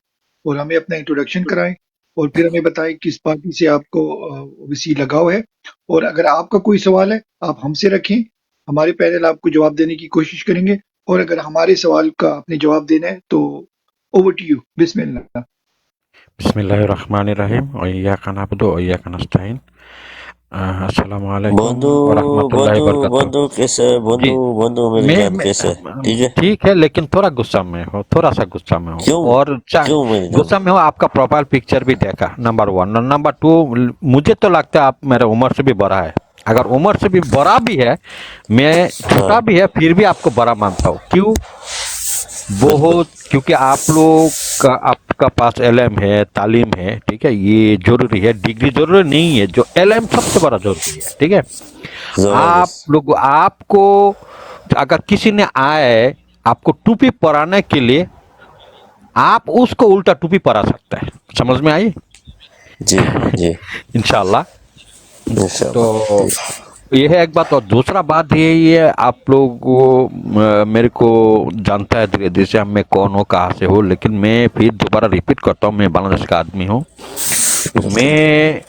और हमें अपना इंट्रोडक्शन कराएं और फिर हमें बताएं किस पार्टी से आपको ओबीसी लगाव है, और अगर आपका कोई सवाल है आप हमसे रखें, हमारे पैनल आपको जवाब देने की कोशिश करेंगे, और अगर हमारे सवाल का आपने जवाब देना है तो ओवर टू यू, बिस्मिल्लाह। बिस्मिल्लाहिर्रहमानिर्रहीम व इय्याका नअबुदु व इय्याका नस्तईन। अस्सलाम वालेकुम बंधु व रहमतुल्लाहि व बंधु बरकातहू। बंधु कैसे है? जी, बंधु मेरी जान कैसे है? ठीक है? ठीक है, लेकिन थोड़ा गुस्सा में हो, थोड़ा सा गुस्सा में हो। क्यों? और क्यों मेरी जान? गुस्सा में हो, आपका प्रोफाइल पिक्चर भी देखा, नंबर 1। और नंबर 2, मुझे तो लगता है आप मेरे उम्र से भी बड़ा है। अगर उम्र से भी बड़ा भी है, मैं छोटा भी है, फिर भी आपको बड़ा मानता हूँ। क्यों? बहुत, क्योंकि आप लोग का, आपका पास एलएम है, तालीम है, ठीक है, ये जरूरी है। डिग्री जरूरी नहीं है, जो एलएम सबसे बड़ा जरूरी है, ठीक है। आप लोग, आपको अगर किसी ने आए आपको टोपी पहनाने के लिए, आप उसको उल्टा टोपी पहना सकते हैं। समझ में आई? जी जी इंशाल्लाह। तो ये है एक बात। और दूसरा बात ये आप लोग मेरे को जानता है धीरे धीरे से, मैं कौन हूँ, कहाँ से हूँ, लेकिन मैं फिर दोबारा रिपीट करता हूँ, मैं बांग्लादेश का आदमी हूँ। मैं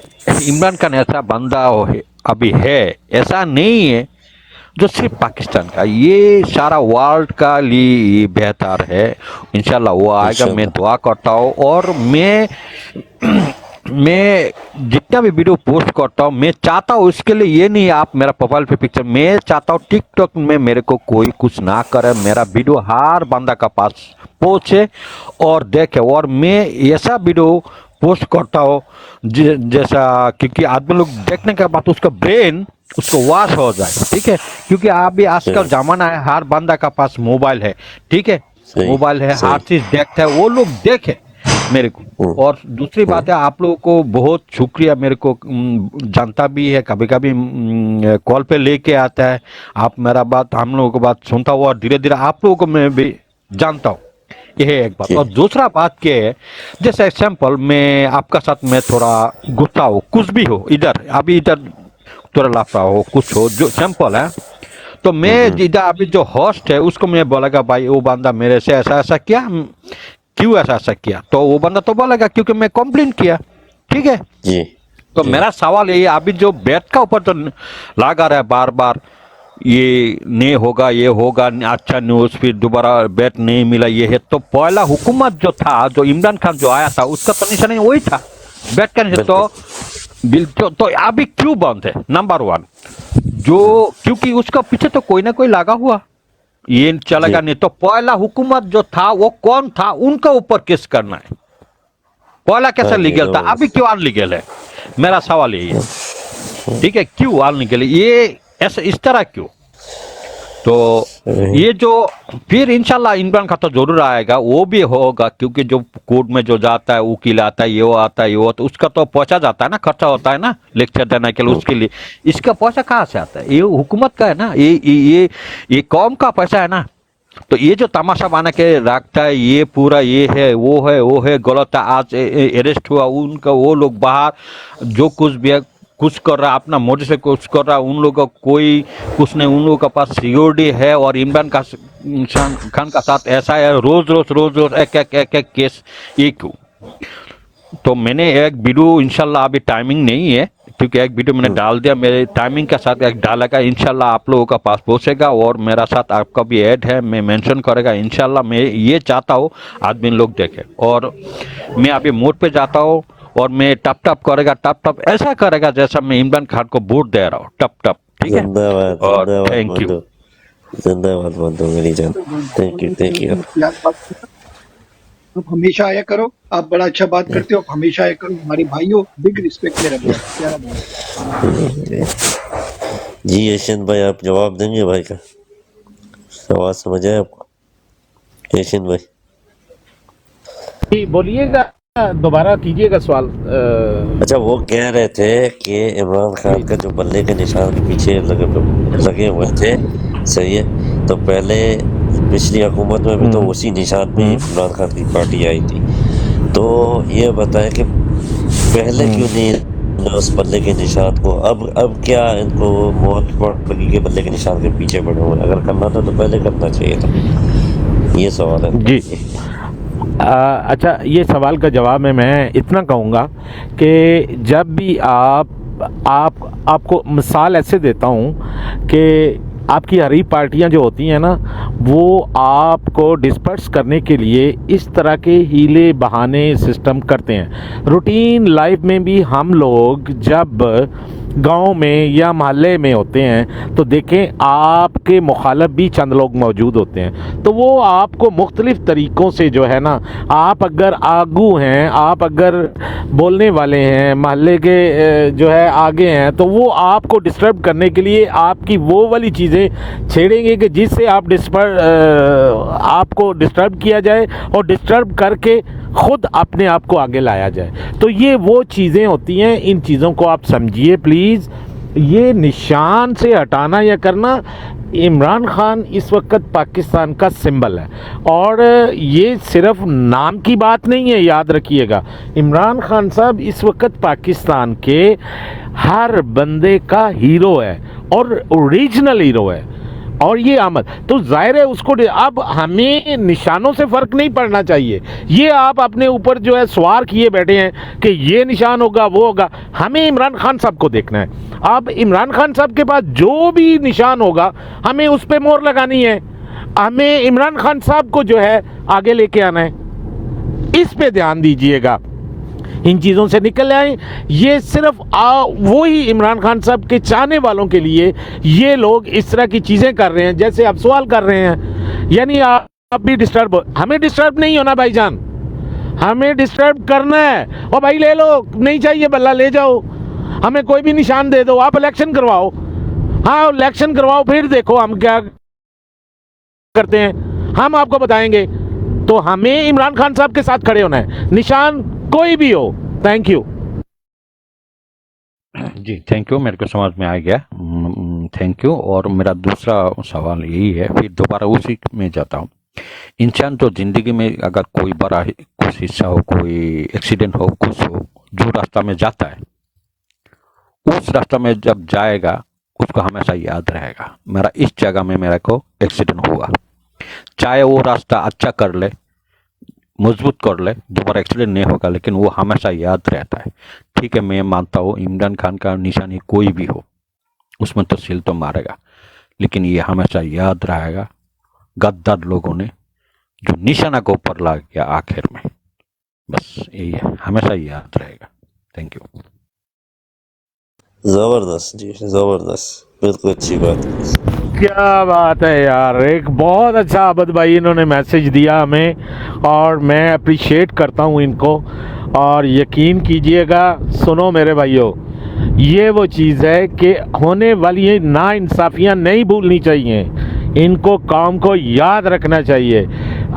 इमरान खान ऐसा बंदा अभी है, ऐसा नहीं है जो सिर्फ पाकिस्तान का, ये सारा वर्ल्ड का लिए बेहतर है। इंशाल्लाह वो आएगा, मैं दुआ करता हूँ। और मैं जितना भी वीडियो पोस्ट करता हूँ, मैं चाहता हूँ इसके लिए ये नहीं आप मेरा प्रोफाइल पे पिक्चर, मैं चाहता हूँ टिकटॉक में मेरे को कोई कुछ ना करे, मेरा वीडियो हर बंदा का पास पहुँचे और देखे। और मैं ऐसा वीडियो पोस्ट करता हूँ जैसा, क्योंकि आदमी लोग देखने के बाद उसका ब्रेन उसको वॉश हो जाए, ठीक है। क्योंकि अभी आजकल जमाना है, हर बंदा का पास मोबाइल है, ठीक है, मोबाइल है, हर चीज देखता है, वो लोग देखे मेरे को। और दूसरी बात है, आप लोगों को बहुत शुक्रिया, मेरे को जानता भी है, कभी कभी कॉल पे लेके आता है, आप मेरा बात, हम लोगों को बात सुनता हुआ, धीरे धीरे आप लोगों को मैं भी जानता हूँ। यह है एक बात। और दूसरा बात क्या है, जैसे एग्जाम्पल मैं आपका साथ में थोड़ा गुस्सा हो, कुछ भी हो, इधर अभी इधर थोड़ा लाफड़ा हो, कुछ हो, जो सैंपल है, तो मैं इधर अभी जो होस्ट है उसको मैं बोलेगा भाई वो बंदा मेरे से ऐसा ऐसा किया, क्यों ऐसा ऐसा किया, तो वो बंदा तो बोलेगा क्योंकि मैं कंप्लेन किया, ठीक है जी। तो मेरा सवाल ये, अभी जो बैट का ऊपर तो लगा रहा है बार बार, ये नहीं होगा, ये होगा, अच्छा न्यूज, फिर दोबारा बैट नहीं मिला, ये है। तो पहला हुकूमत जो था, जो इमरान खान जो आया था, उसका तो निशान वही था, बैट का निशान। तो अभी क्यों बंद है? नंबर 1 जो, क्योंकि उसका पीछे तो कोई ना कोई लगा हुआ, ये चलेगा नहीं। तो पहला हुकूमत जो था वो कौन था, उनका ऊपर केस करना है। पहला कैसा लीगल था, अभी क्यों अनलीगल है? मेरा सवाल यही है, ठीक है, क्यों अनलीगल है ये, ऐसा इस तरह क्यों? तो ये जो फिर इंशाल्लाह इमरान खान तो जरूर आएगा, वो भी होगा, क्योंकि जो कोर्ट में जो जाता है, वकील आता है, ये वो आता है, ये वो, तो उसका तो पैसा जाता है ना, खर्चा होता है ना लेक्चर देने के लिए, उसके लिए इसका पैसा कहाँ से आता है? ये हुकूमत का है ना, ये कौम का पैसा है ना। तो ये जो तमाशा बना के रखता है, ये पूरा ये है, वो है, गलत है, आज अरेस्ट हुआ उनका, वो लोग बाहर जो कुछ भी है, कुछ कर रहा है, अपना मोदी से कुछ कर रहा है, उन लोगों को कोई कुछ नहीं, उन लोगों के पास सिक्योरिटी है। और इमरान खान का साथ ऐसा है, रोज रोज एक केस। ये क्यों? तो मैंने एक वीडियो, इंशाल्लाह अभी टाइमिंग नहीं है क्योंकि एक वीडियो मैंने डाल दिया, मेरे टाइमिंग के साथ एक डालेगा, इंशाल्लाह आप लोगों का पास पहुंचेगा। और मेरा साथ आपका भी ऐड है, मैं मेंशन करेगा इंशाल्लाह। मैं ये चाहता हूँ आदमी लोग देखे। और मैं अभी मोड पे जाता हूँ और मैं टप करेगा, टप ऐसा करेगा जैसा मैं इमरान खान को वोट दे रहा हूँ, टप। ठीक है, और थैंक यू। जिंदाबाद बंधु मेरी जान, थैंक यू। आप हमेशा आया करो, आप बड़ा अच्छा बात करते हो, आप हमेशा आया करो। हमारे भाइयों, बिग रिस्पेक्ट मेरा भाई, प्यारा भाई। जी यशन भाई, आप जवाब देंगे भाई का? आवाज समझ आया आपको यशन भाई? जी बोलिएगा, दोबारा कीजिएगा सवाल। अच्छा, वो कह रहे थे कि इमरान खान का जो बल्ले के निशान पीछे लगे हुए थे, सही है, तो पहले पिछली हुकूमत में भी तो उसी निशान पे इमरान खान की पार्टी आई थी। तो ये बताएं कि पहले क्यों नहीं उस बल्ले के निशान को, अब क्या इनको मौत पड़ के बल्ले के निशान के पीछे पड़े हुए? अगर करना था तो पहले करना चाहिए था। ये सवाल है जी। अच्छा, ये सवाल का जवाब में मैं इतना कहूँगा कि जब भी आपको मिसाल ऐसे देता हूँ कि आपकी हरी पार्टियां जो होती हैं ना, वो आपको डिस्पर्स करने के लिए इस तरह के हीले बहाने सिस्टम करते हैं। रूटीन लाइफ में भी हम लोग जब गांव में या मोहल्ले में होते हैं तो देखें, आपके मुखालिफ भी चंद लोग मौजूद होते हैं, तो वो आपको मुख्तलिफ़ तरीक़ों से जो है ना, आप अगर आगू हैं, आप अगर बोलने वाले हैं, मोहल्ले के जो है आगे हैं, तो वो आपको डिस्टर्ब करने के लिए आपकी वो वाली चीज़ें छेड़ेंगे कि जिससे आपको डिस्टर्ब किया जाए और डिस्टर्ब करके ख़ुद अपने आप को आगे लाया जाए। तो ये वो चीज़ें होती हैं, इन चीज़ों को आप समझिए प्लीज़। ये निशान से हटाना या करना, इमरान खान इस वक्त पाकिस्तान का सिंबल है और ये सिर्फ नाम की बात नहीं है, याद रखिएगा। इमरान खान साहब इस वक्त पाकिस्तान के हर बंदे का हीरो है और ओरिजिनल हीरो है। और ये आमद तो जाहिर है उसको, अब हमें निशानों से फ़र्क नहीं पड़ना चाहिए। ये आप अपने ऊपर जो है सवार किए बैठे हैं कि ये निशान होगा, वो होगा। हमें इमरान खान साहब को देखना है। अब इमरान खान साहब के पास जो भी निशान होगा, हमें उस पर मोहर लगानी है। हमें इमरान खान साहब को जो है आगे लेके आना है, इस पे ध्यान दीजिएगा। इन चीज़ों से निकल आए। ये सिर्फ वो ही इमरान खान साहब के चाहने वालों के लिए ये लोग इस तरह की चीज़ें कर रहे हैं जैसे आप सवाल कर रहे हैं। यानी आप भी डिस्टर्ब हो, हमें डिस्टर्ब नहीं होना भाईजान, हमें डिस्टर्ब करना है। और भाई ले लो, नहीं चाहिए बल्ला ले जाओ, हमें कोई भी निशान दे दो, आप इलेक्शन करवाओ। हाँ, इलेक्शन करवाओ, फिर देखो हम क्या करते हैं, हम आपको बताएंगे। तो हमें इमरान खान साहब के साथ खड़े होना है, निशान कोई भी हो। थैंक यू जी, थैंक यू, मेरे को समझ में आ गया, थैंक यू। और मेरा दूसरा सवाल यही है, फिर दोबारा उसी में जाता हूँ। इंसान तो ज़िंदगी में अगर कोई बड़ा कुछ हिस्सा हो, कोई एक्सीडेंट हो, कुछ हो, जो रास्ता में जाता है, उस रास्ता में जब जाएगा उसको हमेशा याद रहेगा, मेरा इस जगह में मेरे को एक्सीडेंट हुआ। चाहे वो रास्ता अच्छा कर ले, मजबूत कर ले, दोबारा एक्सीडेंट नहीं होगा, लेकिन वो हमेशा याद रहता है। ठीक है, मैं मानता हूँ इमरान खान का निशानी कोई भी हो, उसमें तो सिल तो मारेगा, लेकिन ये हमेशा याद रहेगा गद्दार लोगों ने जो निशाना को ऊपर ला गया आखिर में। बस यही है, हमेशा याद रहेगा। Thank you. जबरदस्त जी, जबरदस्त, बिल्कुल अच्छी बात। क्या बात है यार, एक बहुत अच्छा आबद भाई इन्होंने मैसेज दिया हमें और मैं अप्रिशिएट करता हूँ इनको। और यकीन कीजिएगा, सुनो मेरे भाइयों, ये वो चीज़ है कि होने वाली नाइंसाफ़ियाँ नहीं भूलनी चाहिए, इनको काम को याद रखना चाहिए।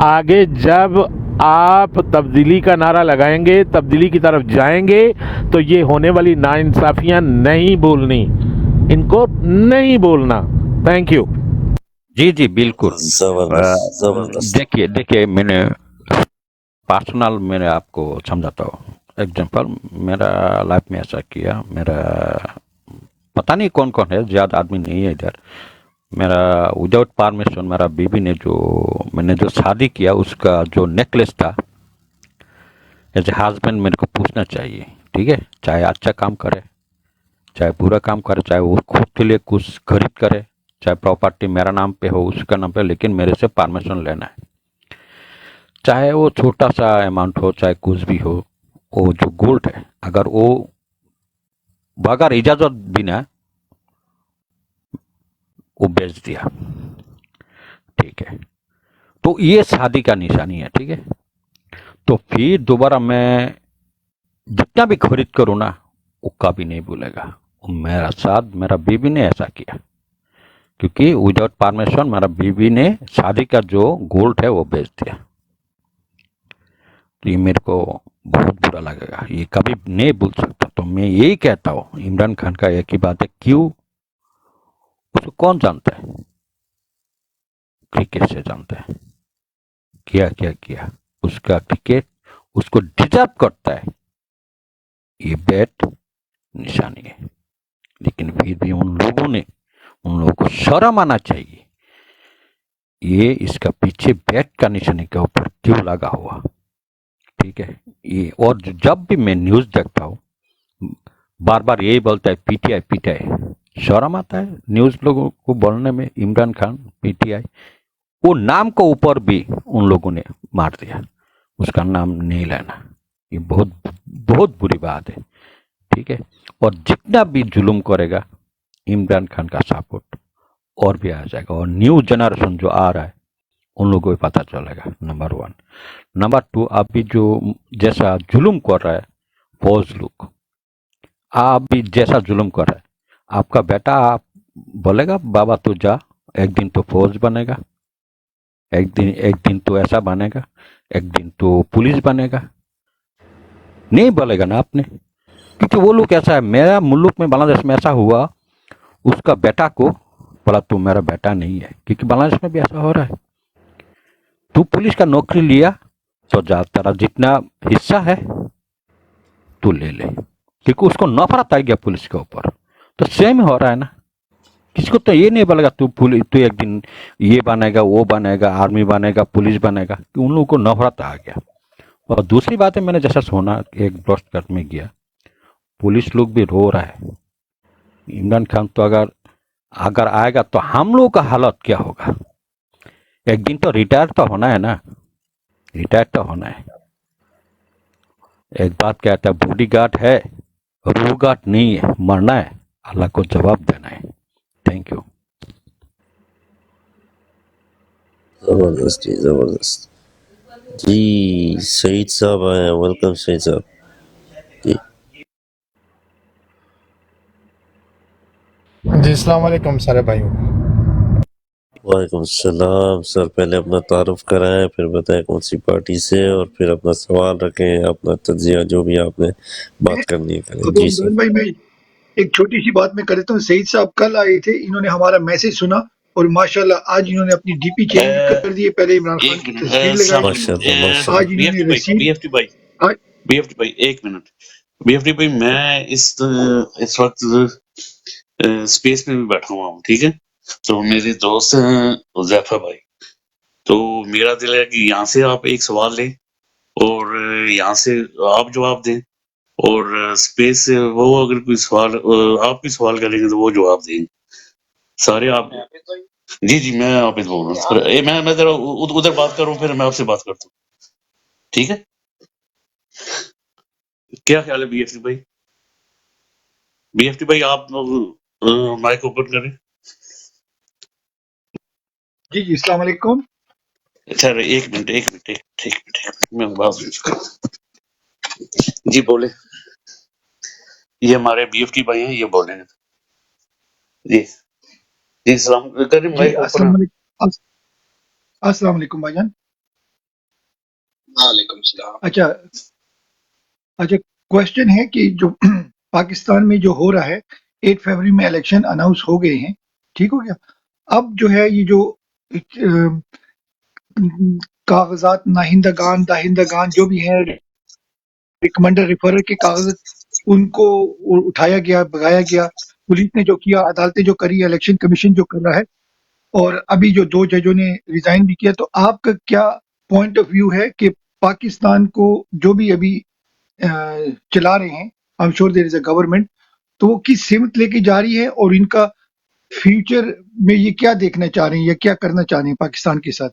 आगे जब आप तब्दीली का नारा लगाएंगे, तब्दीली की तरफ जाएंगे, तो ये होने वाली नाइंसाफ़ियाँ नहीं भूलनी, इनको नहीं भूलना। Thank you. जी जी बिल्कुल। जबरदस्त। देखिए मैंने पर्सनल मैंने आपको समझाता हूँ। एग्जांपल मेरा लाइफ में ऐसा किया, मेरा पता नहीं कौन कौन है, ज़्यादा आदमी नहीं है इधर। मेरा विदाउट परमिशन मेरा बीवी ने मैंने जो शादी किया उसका जो नेकलेस था, एज ए हस्बैंड मेरे को पूछना चाहिए, ठीक है? चाहे अच्छा काम करे, चाहे बुरा काम करे, चाहे वो खुद के लिए कुछ खरीद करे, चाहे प्रॉपर्टी मेरा नाम पे हो उसका नाम पे, लेकिन मेरे से परमिशन लेना है। चाहे वो छोटा सा अमाउंट हो, चाहे कुछ भी हो, वो जो गोल्ड है अगर वो बगैर इजाजत बिना वो बेच दिया, ठीक है, तो ये शादी का निशानी है, ठीक है? तो फिर दोबारा मैं जितना भी खरीद करूँ ना, वो कभी नहीं भूलेगा। मेरा साथ मेरा बीवी ने ऐसा किया, क्योंकि विदाउट परमिशन मेरा बीवी ने शादी का जो गोल्ड है वो बेच दिया। तो ये मेरे को बहुत बुरा लगेगा, ये कभी नहीं भूल सकता। तो मैं यही कहता हूँ, इमरान खान का एक ही बात है, क्यों? उसको कौन जानता है? क्रिकेट से जानता है, क्या क्या किया उसका क्रिकेट उसको डिजर्व करता है, ये बैट निशानी है। लेकिन फिर भी उन लोगों को शर्म आना चाहिए, ये इसका पीछे बैट का निशानी के ऊपर क्यों लगा हुआ, ठीक है? ये और जब भी मैं न्यूज देखता हूँ बार बार यही बोलता है पीटीआई पीटीआई। शर्म आता है न्यूज लोगों को बोलने में, इमरान खान पीटीआई, वो नाम को ऊपर भी उन लोगों ने मार दिया, उसका नाम नहीं लेना, ये बहुत बहुत बुरी बात है, ठीक है? और जितना भी जुल्म करेगा इमरान खान का सपोर्ट और भी आ जाएगा, और न्यू जनरेशन जो आ रहा है उन लोगों को पता चलेगा, नंबर 1। नंबर 2, अभी जो जैसा जुल्म कर रहा है फौज लोग, आप भी जैसा जुल्म कर रहा है, आपका बेटा आप बोलेगा बाबा तू जा, एक दिन तो फौज बनेगा, एक दिन तो ऐसा बनेगा, एक दिन तो पुलिस बनेगा, नहीं बोलेगा ना आपने? क्योंकि वो लोग ऐसा है, मेरा मुल्क में बांग्लादेश में ऐसा हुआ, उसका बेटा को बोला तू मेरा बेटा नहीं है, क्योंकि बांग्लादेश में भी ऐसा हो रहा है। तू पुलिस का नौकरी लिया तो जा, तेरा जितना हिस्सा है तू ले ले, क्योंकि उसको नफरत आ गया पुलिस के ऊपर। तो सेम हो रहा है ना, किसी को तो ये नहीं बोलेगा तू एक दिन ये बनेगा, वो बनेगा, आर्मी बनेगा, पुलिस बनेगा, कि उन लोगों को नफरत आ गया। और दूसरी बात है, मैंने जैसा सुना एक ब्रॉडकास्ट में गया, पुलिस लोग भी रो रहा है, इमरान खान तो अगर आएगा तो हम लोग का हालत क्या होगा? एक दिन तो रिटायर तो होना है ना, रिटायर तो होना है। एक बात कहता है, बॉडी गार्ड है, रूह गार्ड नहीं है, मरना है, अल्लाह को जवाब देना है। Thank you. जबरदस्त जी, जबरदस्त जी। सईद साहब आए, वेलकम सईद साहब जी। जी अस्सलाम वालेकुम सारे भाइयों। वालेकुम सलाम सर, पहले अपना तारुफ कराएं, फिर बताएं कौन सी पार्टी से, और फिर अपना सवाल रखें, अपना तजिया जो भी आपने बात करनी है करें। अब जी सर। भाई मैं एक छोटी सी बात मैं कर देता हूँ। सईद साहब कल आए थे, इन्होंने हमारा मैसेज सुना और माशाल्लाह आज इन्होंने अपनी डीपी चेंज कर दी है। पहले इमरान खान की तस्वीर लगाई, माशाल्लाह आज इन्होंने रिसीव बीएफटी भाई एक मिनट। बीएफटी भाई मैं इस वक्त स्पेस में भी बैठा हुआ हूँ, ठीक है? तो मेरे दोस्त हैं उज़ैफा भाई, तो मेरा दिल है कि यहाँ से आप एक सवाल लें और यहाँ से आप जवाब दें, और स्पेस से वो अगर कोई सवाल आप भी सवाल करेंगे तो वो जवाब देंगे सारे आप। जी मैं आबिद बोल रहा हूँ। मैं जरा उधर बात करूँ, फिर मैं आपसे बात करता हूँ, ठीक है? क्या ख्याल है बीएफटी भाई? बीएफटी भाई आप माइक ओपन करें। जी जी अस्सलाम वालेकुम। सर एक मिनट मैं बात जी बोले। ये हमारे बीएफटी भाई हैं, ये बोलेंगे। जी जी सलाम करें, जी माइक ओपन। अस्सलाम वालेकुम भाईजान। वालेकुम सलाम। अच्छा अच्छा, क्वेश्चन है कि जो पाकिस्तान में जो हो रहा है, 8 फरवरी में इलेक्शन अनाउंस हो गए हैं, ठीक हो गया। अब जो है ये जो कागजात नाहिंदगान दाहिंदगान जो भी है रिकमेंडर रेफरर के कागज उनको उठाया गया, भगाया गया। पुलिस ने जो किया, अदालतें जो करी, इलेक्शन कमीशन जो कर रहा है, और अभी जो 2 जजों ने रिजाइन भी किया। तो आपका क्या पॉइंट ऑफ व्यू है कि पाकिस्तान को जो भी अभी चला रहे हैं, I am sure there is a government, तो वो किस सिमत लेके जा रही है और इनका फ्यूचर में ये क्या देखना चाह रहे हैं या क्या करना चाह रहे हैं पाकिस्तान के साथ?